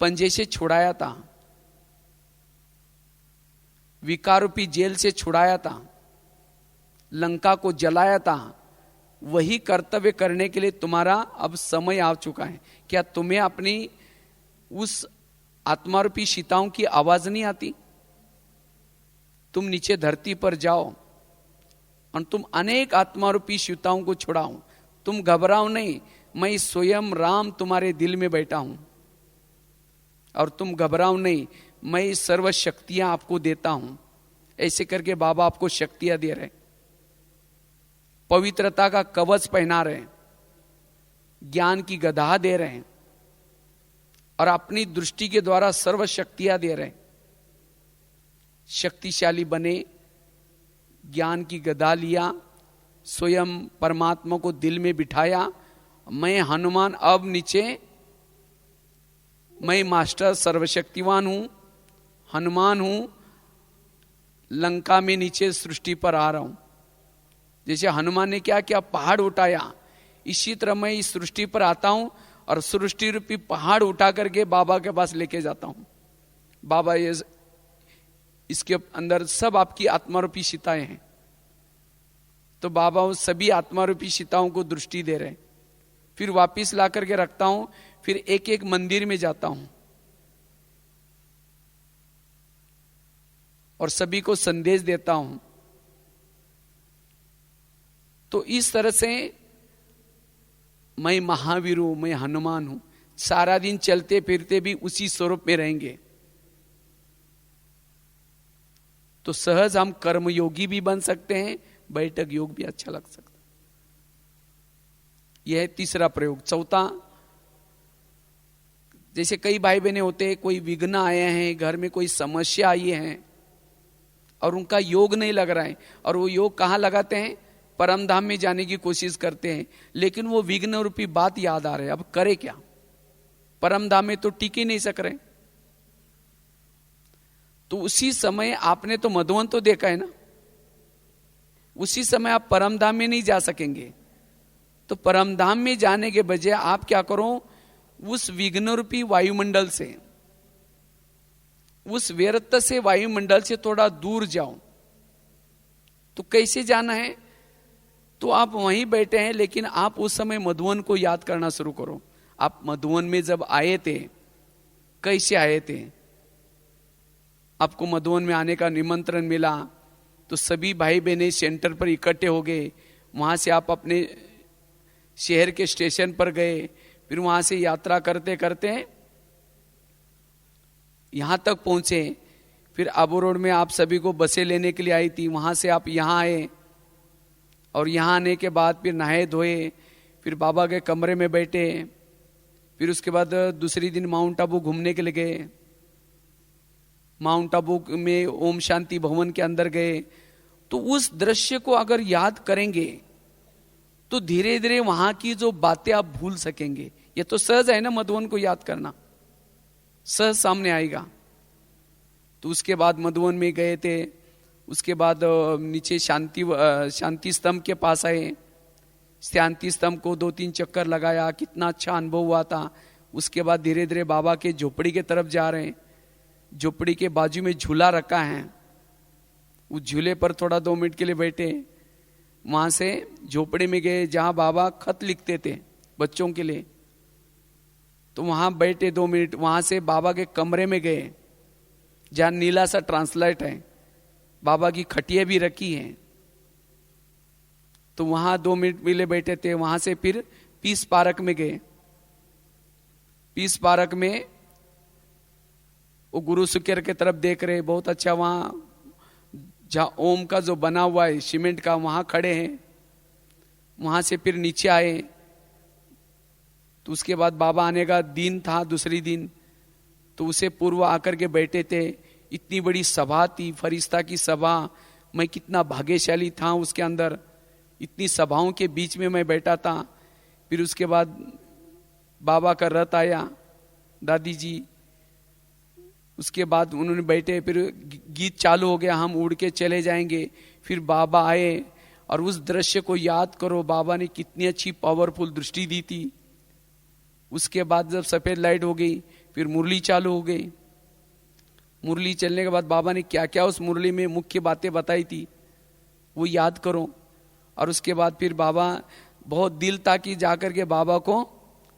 S1: पंजे से छुड़ाया था, विकारूपी जेल से छुड़ाया था, लंका को जलाया था। वही कर्तव्य करने के लिए तुम्हारा अब समय आ चुका है। क्या तुम्हें अपनी उस आत्मारूपी सीताओं की आवाज नहीं आती? तुम नीचे धरती पर जाओ और तुम अनेक आत्मारूपी सीताओं को छुड़ाओ। तुम घबराओ नहीं, मैं स्वयं राम तुम्हारे दिल में बैठा हूं और तुम घबराओ नहीं, मैं सर्व शक्तियां आपको देता हूं। ऐसे करके बाबा आपको शक्तियां दे रहे, पवित्रता का कवच पहना रहे, ज्ञान की गदा दे रहे हैं और अपनी दृष्टि के द्वारा सर्व शक्तियां दे रहे हैं। शक्तिशाली बने, ज्ञान की गदा लिया, स्वयं परमात्मा को दिल में बिठाया। मैं हनुमान अब नीचे, मैं मास्टर सर्वशक्तिवान हूं, हनुमान हूं, लंका में नीचे सृष्टि पर आ रहा हूं। जैसे हनुमान ने क्या किया, पहाड़ उठाया, इसी तरह मैं इस सृष्टि पर आता हूं और सृष्टि रूपी पहाड़ उठा करके बाबा के पास लेके जाता हूं। बाबा ये इसके अंदर सब आपकी आत्मारूपी सीताएं हैं। तो बाबा उस सभी आत्मारूपी सीताओं को दृष्टि दे रहे, फिर वापिस ला करके रखता हूं, फिर एक एक मंदिर में जाता हूं और सभी को संदेश देता हूं। तो इस तरह से मैं महावीर हूं, मैं हनुमान हूं। सारा दिन चलते फिरते भी उसी स्वरूप में रहेंगे तो सहज हम कर्मयोगी भी बन सकते हैं, बैठक योग भी अच्छा लग सकता है। यह है तीसरा प्रयोग। चौथा, जैसे कई भाई बहने होते हैं, कोई विघ्न आए हैं, घर में कोई समस्या आई है और उनका योग नहीं लग रहा है, और वो योग कहां लगाते हैं, परम धाम में जाने की कोशिश करते हैं, लेकिन वो विघ्न रूपी बात याद आ रहे, अब करे क्या, परम धाम में तो टिक ही नहीं सक रहे। तो उसी समय आपने तो मधुवन तो देखा है ना, उसी समय आप परम धाम में नहीं जा सकेंगे। तो परम धाम में जाने के बजाय आप क्या करो, उस विघ्न रूपी वायुमंडल से, उस व्यर्थ से वायुमंडल से थोड़ा दूर जाओ। तो कैसे जाना है, तो आप वहीं बैठे हैं, लेकिन आप उस समय मधुवन को याद करना शुरू करो। आप मधुवन में जब आए थे, कैसे आए थे, आपको मधुवन में आने का निमंत्रण मिला तो सभी भाई बहने सेंटर पर इकट्ठे हो गए। वहां से आप अपने शहर के स्टेशन पर गए, फिर वहां से यात्रा करते करते यहां तक पहुंचे। फिर आबू रोड में आप सभी को बसें लेने के लिए आई थी, वहां से आप यहां आए और यहां आने के बाद फिर नहाए धोए, फिर बाबा के कमरे में बैठे, फिर उसके बाद दूसरी दिन माउंट आबू घूमने के लिए गए। माउंट आबू में ओम शांति भवन के अंदर गए। तो उस दृश्य को अगर याद करेंगे तो धीरे धीरे वहां की जो बातें आप भूल सकेंगे। ये तो सहज है ना, मधुवन को याद करना सहज सामने आएगा। तो उसके बाद मधुवन में गए थे, उसके बाद नीचे शांति स्तंभ के पास आए, शांति स्तंभ को 2-3 चक्कर लगाया, कितना अच्छा अनुभव हुआ था। उसके बाद धीरे धीरे बाबा के झोपड़ी के तरफ जा रहे हैं। झोपड़ी के बाजू में झूला रखा है, उस झूले पर थोड़ा 2 मिनट के लिए बैठे। वहां से झोपड़ी में गए जहां बाबा खत लिखते थे बच्चों के लिए, तो वहां बैठे 2 मिनट। वहां से बाबा के कमरे में गए जहां नीला सा ट्रांसलाइट है, बाबा की खटिया भी रखी है, तो वहां 2 मिनट मिले बैठे थे। वहां से फिर पीस पार्क में गए। पीस पार्क में वो गुरु सुकेर के तरफ देख रहे, बहुत अच्छा, वहां जहां ओम का जो बना हुआ है सीमेंट का, वहां खड़े हैं। वहां से फिर नीचे आए। तो उसके बाद बाबा आने का दिन था, दूसरी दिन, तो उसे पूर्व आकर के बैठे थे। इतनी बड़ी सभा थी, फरिश्ता की सभा, मैं कितना भाग्यशाली था उसके अंदर, इतनी सभाओं के बीच में मैं बैठा था। फिर उसके बाद बाबा का रथ आया, दादी जी, उसके बाद उन्होंने बैठे, फिर गीत चालू हो गया, हम उड़ के चले जाएंगे। फिर बाबा आए और उस दृश्य को याद करो, बाबा ने कितनी अच्छी पावरफुल दृष्टि दी थी। उसके बाद जब सफेद लाइट हो गई, फिर मुरली चालू हो गई। मुरली चलने के बाद बाबा ने क्या क्या उस मुरली में मुख्य बातें बताई थी वो याद करो। और उसके बाद फिर बाबा, बहुत दिल था कि जाकर के बाबा को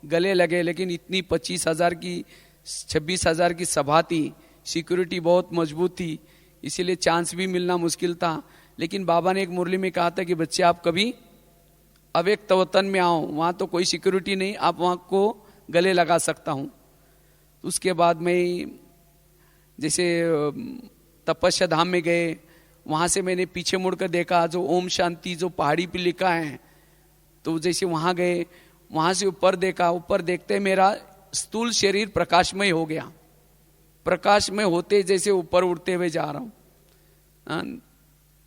S1: गले लगे, लेकिन इतनी 25,000 की 26,000 की सभा थी, सिक्योरिटी बहुत मजबूत थी, इसीलिए चांस भी मिलना मुश्किल था। लेकिन बाबा ने एक मुरली में कहा था कि बच्चे आप कभी अव्यक्त वतन में आओ, वहां तो कोई सिक्योरिटी नहीं, आप वहां को गले लगा सकता हूं। उसके बाद में जैसे तपस्या धाम में गए, वहां से मैंने पीछे मुड़कर देखा, जो ओम शांति जो पहाड़ी पे लिखा है, तो जैसे वहां गए, वहां से ऊपर देखा, ऊपर देखते मेरा स्थूल शरीर प्रकाशमय हो गया। प्रकाशमय होते जैसे ऊपर उड़ते हुए जा रहा हूं,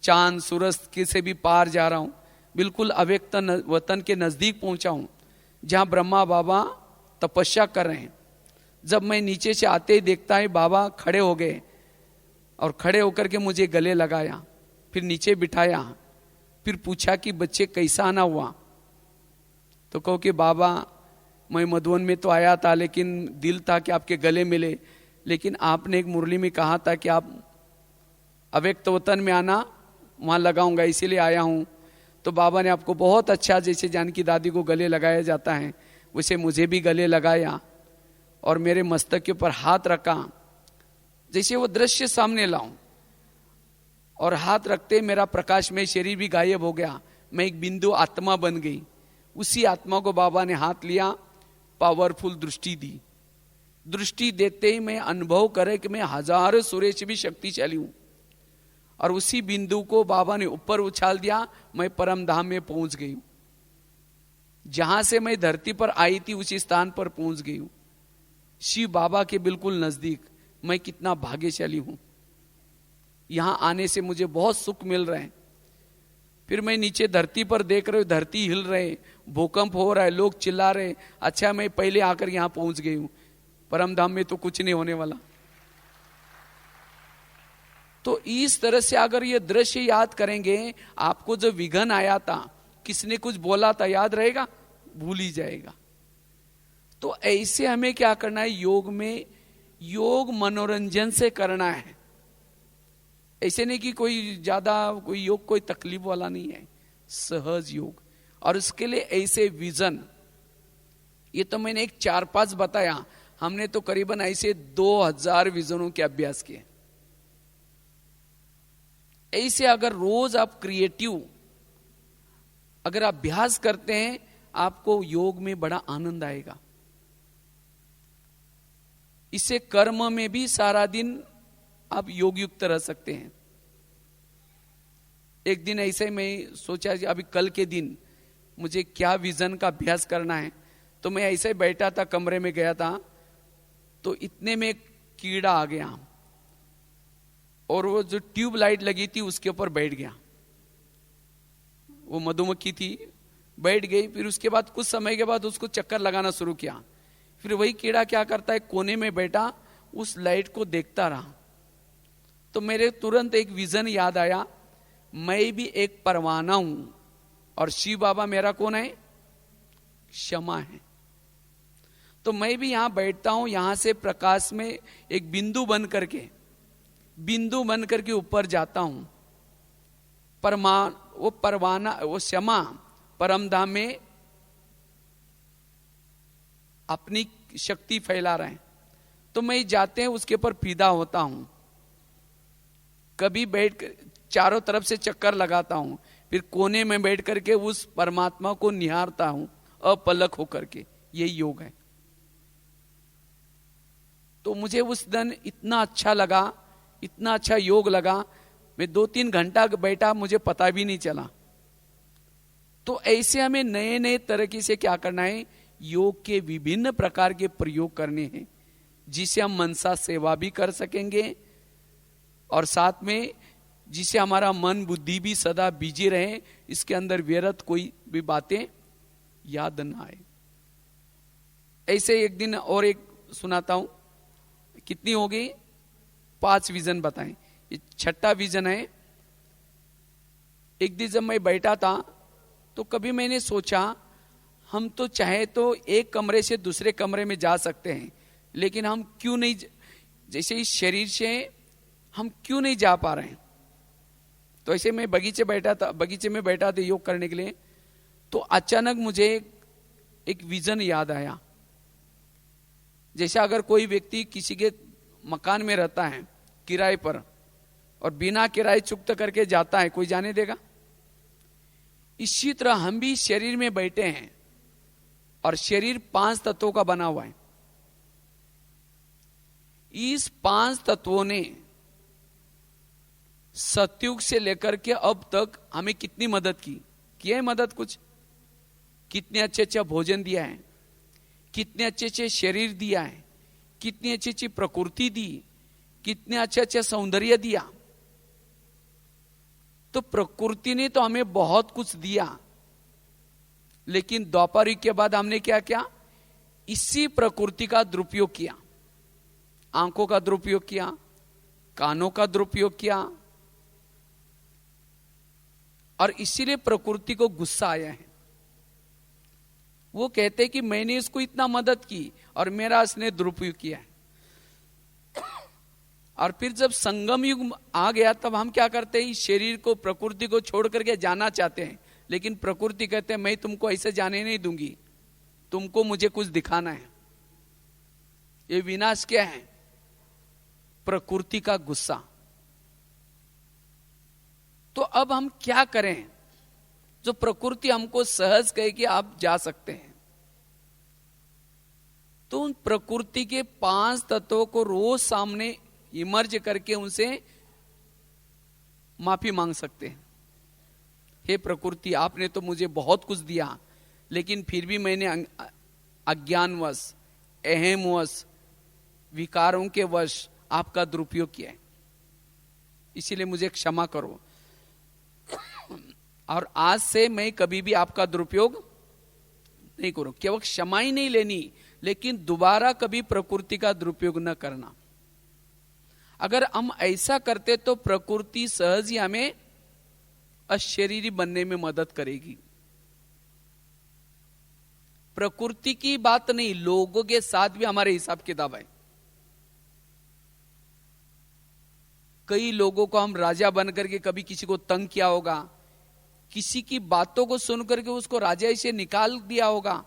S1: चांद सूरज के से भी पार जा रहा हूं, बिल्कुल अव्यक्त वतन के नजदीक पहुंचा हूं, जहां ब्रह्मा बाबा तपस्या कर रहे हैं। जब मैं नीचे से आते ही देखता है बाबा खड़े हो गए, और खड़े होकर के मुझे गले लगाया, फिर नीचे बिठाया, फिर पूछा कि बच्चे कैसा आना हुआ। तो कहो कि बाबा मैं मधुवन में तो आया था, लेकिन दिल था कि आपके गले मिले, लेकिन आपने एक मुरली में कहा था कि आप अव्यक्त वतन में आना, वहां लगाऊंगा, इसीलिए आया हूं। तो बाबा ने आपको बहुत अच्छा, जैसे जानकी दादी को गले लगाया जाता है वैसे मुझे भी गले लगाया, और मेरे मस्तक के ऊपर हाथ रखा, जैसे वो दृश्य सामने लाऊं, और हाथ रखते मेरा प्रकाश में शरीर भी गायब हो गया, मैं एक बिंदु आत्मा बन गई। उसी आत्मा को बाबा ने हाथ लिया, पावरफुल दृष्टि दी। दृष्टि देते ही मैं अनुभव करे कि मैं हजारों सूर्य से भी शक्तिशाली हूं, और उसी बिंदु को बाबा ने ऊपर उछाल दिया, मैं परम धाम में पहुंच गई हूं। जहां से मैं धरती पर आई थी उसी स्थान पर पहुंच गई हूं, शिव बाबा के बिल्कुल नजदीक। मैं कितना भाग्यशाली हूं, यहां आने से मुझे बहुत सुख मिल रहे हैं। फिर मैं नीचे धरती पर देख रहे, धरती हिल रहे, भूकंप हो रहा है, लोग चिल्ला रहे, अच्छा मैं पहले आकर यहां पहुंच गई हूं, परम धाम में तो कुछ नहीं होने वाला। तो इस तरह से अगर ये दृश्य याद करेंगे, आपको जो विघन आया था, किसने कुछ बोला था, याद रहेगा, भूल ही जाएगा। तो ऐसे हमें क्या करना है, योग में, योग मनोरंजन से करना है। ऐसे नहीं कि कोई ज्यादा, कोई योग कोई तकलीफ वाला नहीं है, सहज योग। और उसके लिए ऐसे विजन, ये तो मैंने एक 4-5 बताया, हमने तो करीबन ऐसे 2000 विजनों के अभ्यास किए। ऐसे अगर रोज आप क्रिएटिव अगर अभ्यास करते हैं, आपको योग में बड़ा आनंद आएगा। इससे कर्म में भी सारा दिन आप योग युक्त रह सकते हैं। एक दिन ऐसे मैं सोचा अभी कल के दिन मुझे क्या विजन का अभ्यास करना है, तो मैं ऐसे बैठा था, कमरे में गया था, तो इतने में कीड़ा आ गया, और वो जो ट्यूब लाइट लगी थी उसके ऊपर बैठ गया। वो मधुमक्खी थी, बैठ गई। फिर उसके बाद कुछ समय के बाद उसको चक्कर लगाना शुरू किया। फिर वही कीड़ा क्या करता है, कोने में बैठा उस लाइट को देखता रहा। तो मेरे तुरंत एक विजन याद आया, मैं भी एक परवाना हूं, और शिव बाबा मेरा कौन है, क्षमा है। तो मैं भी यहां बैठता हूं, यहां से प्रकाश में एक बिंदु बन करके ऊपर जाता हूं। वो परवाना, वो क्षमा परम धाम में अपनी शक्ति फैला रहे हैं। तो मैं जाते हैं उसके ऊपर फिदा होता हूं, कभी बैठ कर चारों तरफ से चक्कर लगाता हूं, फिर कोने में बैठ करके उस परमात्मा को निहारता हूं अपलक होकर के। यही योग है। तो मुझे उस दिन इतना अच्छा लगा, इतना अच्छा योग लगा, मैं 2-3 घंटा बैठा, मुझे पता भी नहीं चला। तो ऐसे हमें नए नए तरीके से क्या करना है, योग के विभिन्न प्रकार के प्रयोग करने हैं, जिससे हम मनसा सेवा भी कर सकेंगे, और साथ में जिससे हमारा मन बुद्धि भी सदा बिजी रहे, इसके अंदर व्यर्थ कोई भी बातें याद ना आए। ऐसे एक दिन और एक सुनाता हूं। कितनी हो गई, 5 विजन बताएं। ये 6ठा विजन है। एक दिन जब मैं बैठा था तो कभी मैंने सोचा, हम तो चाहे तो एक कमरे से दूसरे कमरे में जा सकते हैं, लेकिन हम क्यों नहीं, जैसे इस शरीर से हम क्यों नहीं जा पा रहे हैं। तो ऐसे मैं बगीचे में बैठा था योग करने के लिए, तो अचानक मुझे एक विजन याद आया। जैसे अगर कोई व्यक्ति किसी के मकान में रहता है किराए पर और बिना किराए चुकता करके जाता है, कोई जाने देगा? इसी तरह हम भी शरीर में बैठे हैं और शरीर 5 तत्वों का बना हुआ है। इस 5 तत्वों ने सतयुग से लेकर के अब तक हमें कितनी मदद की है मदद कुछ? कितने अच्छे अच्छे भोजन दिया है, कितने अच्छे अच्छे शरीर दिया है, कितनी अच्छी अच्छी प्रकृति दी, कितने अच्छे अच्छे सौंदर्य दिया। तो प्रकृति ने तो हमें बहुत कुछ दिया, लेकिन द्वापर युग के बाद हमने क्या किया? इसी प्रकृति का दुरुपयोग किया। आंखों का दुरुपयोग किया, कानों का दुरुपयोग किया, और इसीलिए प्रकृति को गुस्सा आया है। वो कहते हैं कि मैंने इसको इतना मदद की और मेरा इसने दुरुपयोग किया है। और फिर जब संगम युग आ गया तब हम क्या करते हैं? इस शरीर को, प्रकृति को छोड़ करके जाना चाहते हैं, लेकिन प्रकृति कहते हैं मैं तुमको ऐसे जाने नहीं दूंगी, तुमको मुझे कुछ दिखाना है। ये विनाश क्या है? प्रकृति का गुस्सा। तो अब हम क्या करें? जो प्रकृति हमको सहज कहे कि आप जा सकते हैं, तो उन प्रकृति के 5 तत्वों को रोज सामने इमर्ज करके उनसे माफी मांग सकते हैं। हे प्रकृति, आपने तो मुझे बहुत कुछ दिया, लेकिन फिर भी मैंने अज्ञानवश, अहमवश, विकारों के वश आपका दुरुपयोग किया है, इसीलिए मुझे क्षमा करो। और आज से मैं कभी भी आपका दुरुपयोग नहीं करूं। केवल क्षमा ही नहीं लेनी, लेकिन दोबारा कभी प्रकृति का दुरुपयोग न करना। अगर हम ऐसा करते तो प्रकृति सहज ही हमें अशरीरी बनने में मदद करेगी। प्रकृति की बात नहीं, लोगों के साथ भी हमारे हिसाब किताब है। कई लोगों को हम राजा बन करके कभी किसी को तंग किया होगा, किसी की बातों को सुन करके उसको राजा से निकाल दिया होगा,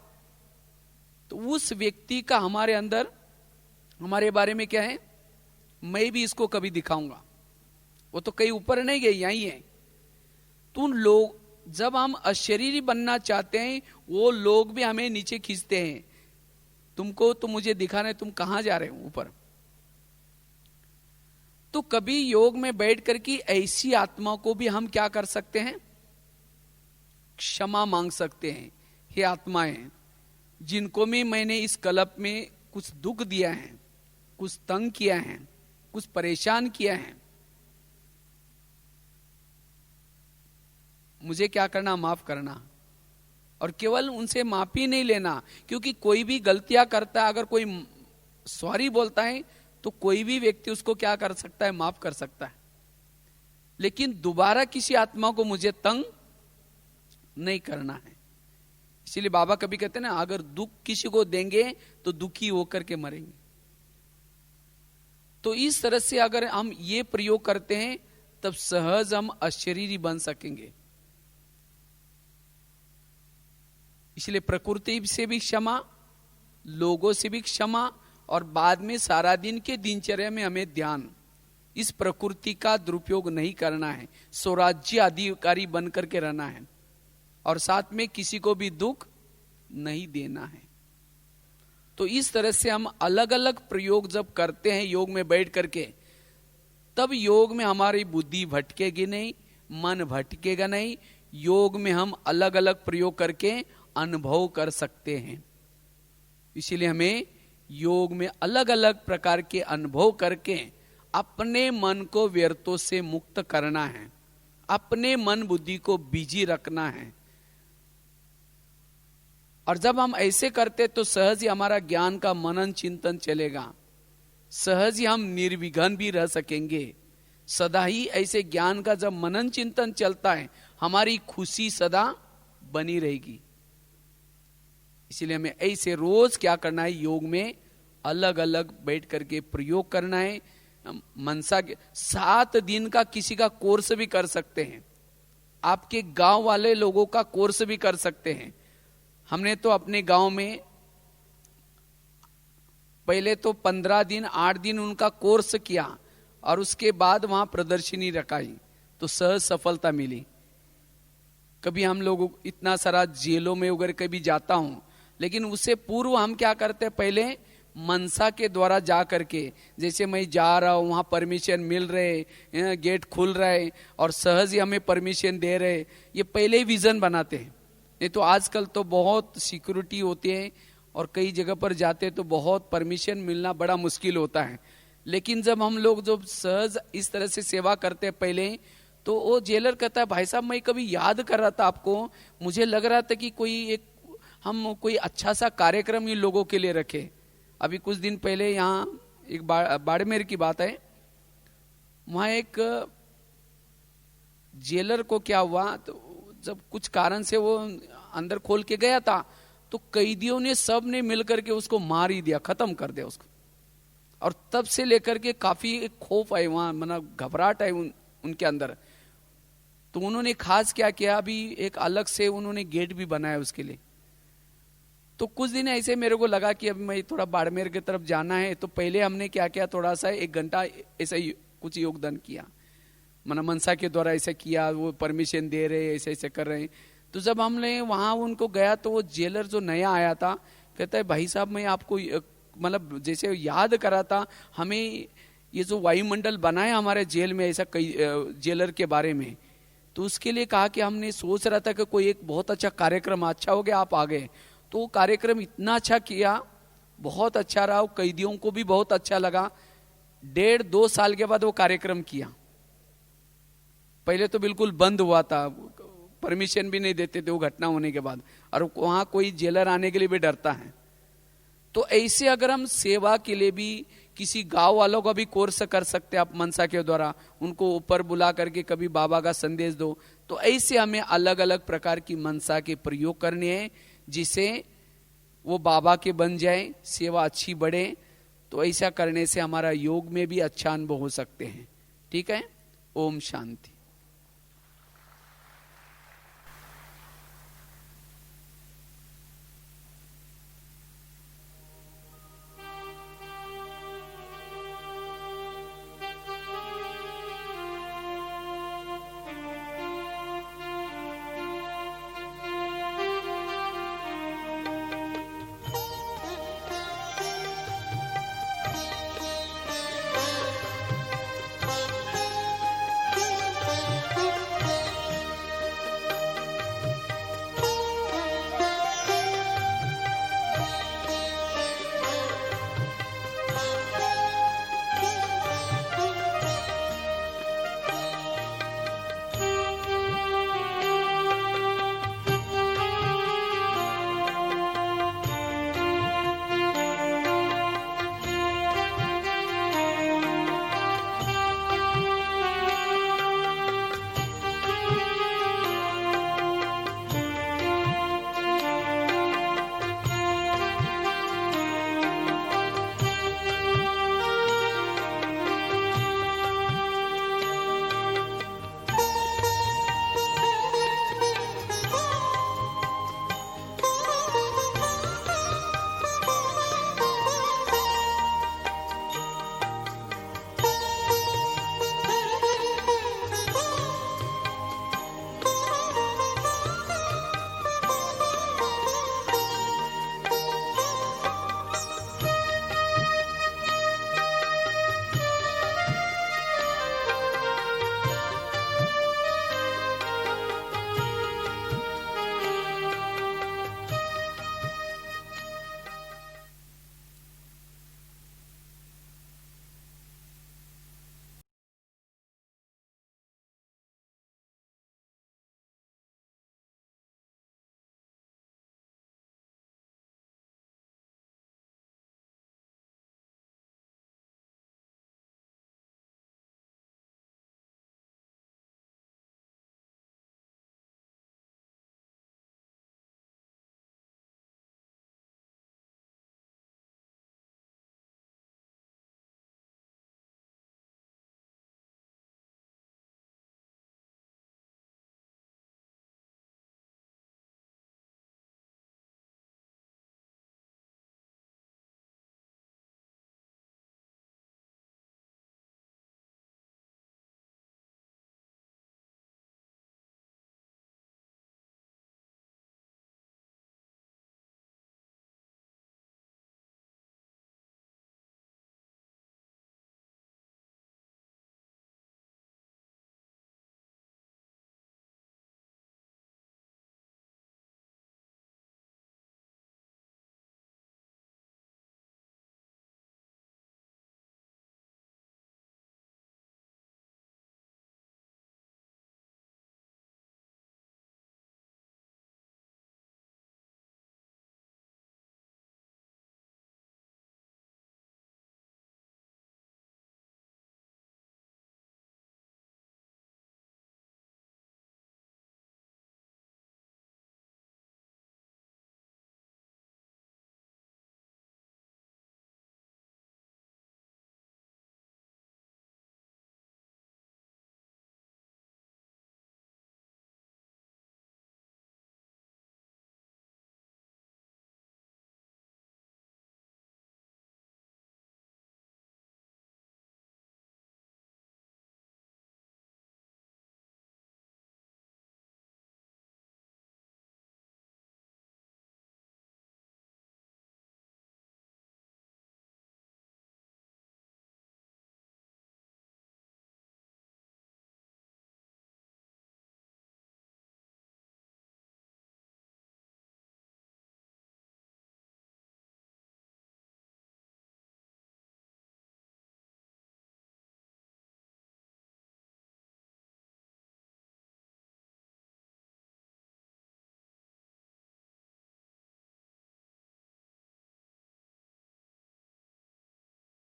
S1: तो उस व्यक्ति का हमारे अंदर, हमारे बारे में क्या है? मैं भी इसको कभी दिखाऊंगा। वो तो कहीं ऊपर नहीं गए, यहीं है। तो उन लोग, जब हम अशरीरी बनना चाहते हैं, वो लोग भी हमें नीचे खींचते हैं। तुमको तो मुझे दिखाना है, तुम कहां जा रहे हो ऊपर। तो कभी योग में बैठ करके ऐसी आत्मा को भी हम क्या कर सकते हैं? क्षमा मांग सकते हैं। हे आत्माएं, जिनको भी मैंने इस कल्प में कुछ दुख दिया है, कुछ तंग किया है, कुछ परेशान किया है, मुझे क्या करना? माफ करना। और केवल उनसे माफी नहीं लेना, क्योंकि कोई भी गलतियां करता है, अगर कोई सॉरी बोलता है तो कोई भी व्यक्ति उसको क्या कर सकता है? माफ कर सकता है। लेकिन दोबारा किसी आत्मा को मुझे तंग नहीं करना है। इसीलिए बाबा कभी कहते हैं ना, अगर दुख किसी को देंगे तो दुखी होकर के मरेंगे। तो इस तरह से अगर हम ये प्रयोग करते हैं, तब सहज हम अशरीरी बन सकेंगे। इसलिए प्रकृति से भी क्षमा, लोगों से भी क्षमा, और बाद में सारा दिन के दिनचर्या में हमें ध्यान, इस प्रकृति का दुरुपयोग नहीं करना है, स्वराज्य अधिकारी बन करके रहना है, और साथ में किसी को भी दुख नहीं देना है। तो इस तरह से हम अलग अलग प्रयोग जब करते हैं योग में बैठ करके, तब योग में हमारी बुद्धि भटकेगी नहीं, मन भटकेगा नहीं। योग में हम अलग अलग प्रयोग करके अनुभव कर सकते हैं। इसीलिए हमें योग में अलग अलग प्रकार के अनुभव करके अपने मन को व्यर्थों से मुक्त करना है, अपने मन बुद्धि को बिजी रखना है। और जब हम ऐसे करते तो सहज ही हमारा ज्ञान का मनन चिंतन चलेगा, सहज ही हम निर्विघ्न भी रह सकेंगे। सदा ही ऐसे ज्ञान का जब मनन चिंतन चलता है, हमारी खुशी सदा बनी रहेगी। इसलिए हमें ऐसे रोज क्या करना है, योग में अलग अलग बैठ करके प्रयोग करना है। मनसा के 7 दिन का किसी का कोर्स भी कर सकते हैं, आपके गांव वाले लोगों का कोर्स भी कर सकते हैं। हमने तो अपने गांव में पहले तो 15 दिन 8 दिन उनका कोर्स किया और उसके बाद वहां प्रदर्शनी रखाई तो सहज सफलता मिली। कभी हम लोग इतना सारा जेलों में वगैरह कभी जाता हूं, लेकिन उससे पूर्व हम क्या करते हैं, पहले मनसा के द्वारा जा करके, जैसे मैं जा रहा हूं वहां परमिशन मिल रहे, गेट खुल रहा है और सहज ही हमें परमिशन दे रहे, ये पहले ही विजन बनाते हैं। नहीं तो आजकल तो बहुत सिक्योरिटी होती है और कई जगह पर जाते तो बहुत परमिशन मिलना बड़ा मुश्किल होता है। लेकिन जब हम लोग जो सहज इस तरह से सेवा करते हैं पहले, तो वो जेलर कहता है भाई साहब मैं कभी याद कर रहा था आपको, मुझे लग रहा था कि हम कोई अच्छा सा कार्यक्रम इन लोगों के लिए रखे। अभी कुछ दिन पहले यहाँ एक बाड़मेर की बात है, वहां एक जेलर को क्या हुआ, तो जब कुछ कारण से वो अंदर खोल के गया था तो कैदियों ने सब ने मिलकर के उसको मार ही दिया, खत्म कर दिया उसको। और तब से लेकर के काफी खौफ है वहां, मतलब घबराहट है उनके अंदर। तो उन्होंने खास क्या किया, अभी एक अलग से उन्होंने गेट भी बनाया उसके लिए। तो कुछ दिन ऐसे मेरे को लगा कि अब मैं थोड़ा बाड़मेर की तरफ जाना है, तो पहले हमने क्या किया, थोड़ा सा 1 घंटा ऐसा कुछ योगदान किया, मनसा के द्वारा ऐसा किया, वो परमिशन दे रहे ऐसे ऐसे कर रहे हैं। तो जब हमने वहां उनको गया तो वो जेलर जो नया आया था कहता है भाई साहब मैं आपको मतलब जैसे याद करा था, हमें ये जो वायुमंडल बनाया हमारे जेल में ऐसा कई जेलर के बारे में, तो उसके लिए कहा कि हमने सोच रहा था कि कोई एक बहुत अच्छा कार्यक्रम, अच्छा हो गया आप आ गए। तो वो कार्यक्रम इतना अच्छा किया, बहुत अच्छा रहा, कैदियों को भी बहुत अच्छा लगा। 1.5-2 साल के बाद वो कार्यक्रम किया। पहले तो बिल्कुल बंद हुआ था, परमिशन भी नहीं देते थे वो घटना होने के बाद, और वहां कोई जेलर आने के लिए भी डरता है। तो ऐसे अगर हम सेवा के लिए भी किसी गांव वालों का भी कोर्स कर सकते हैं आप मनसा के द्वारा, उनको ऊपर बुला करके कभी बाबा का संदेश दो। तो ऐसे हमें अलग अलग प्रकार की मनसा के प्रयोग करने हैं जिसे वो बाबा के बन जाए, सेवा अच्छी बढ़े। तो ऐसा करने से हमारा योग में भी अच्छा अनुभव हो सकते हैं। ठीक है, ओम शांति।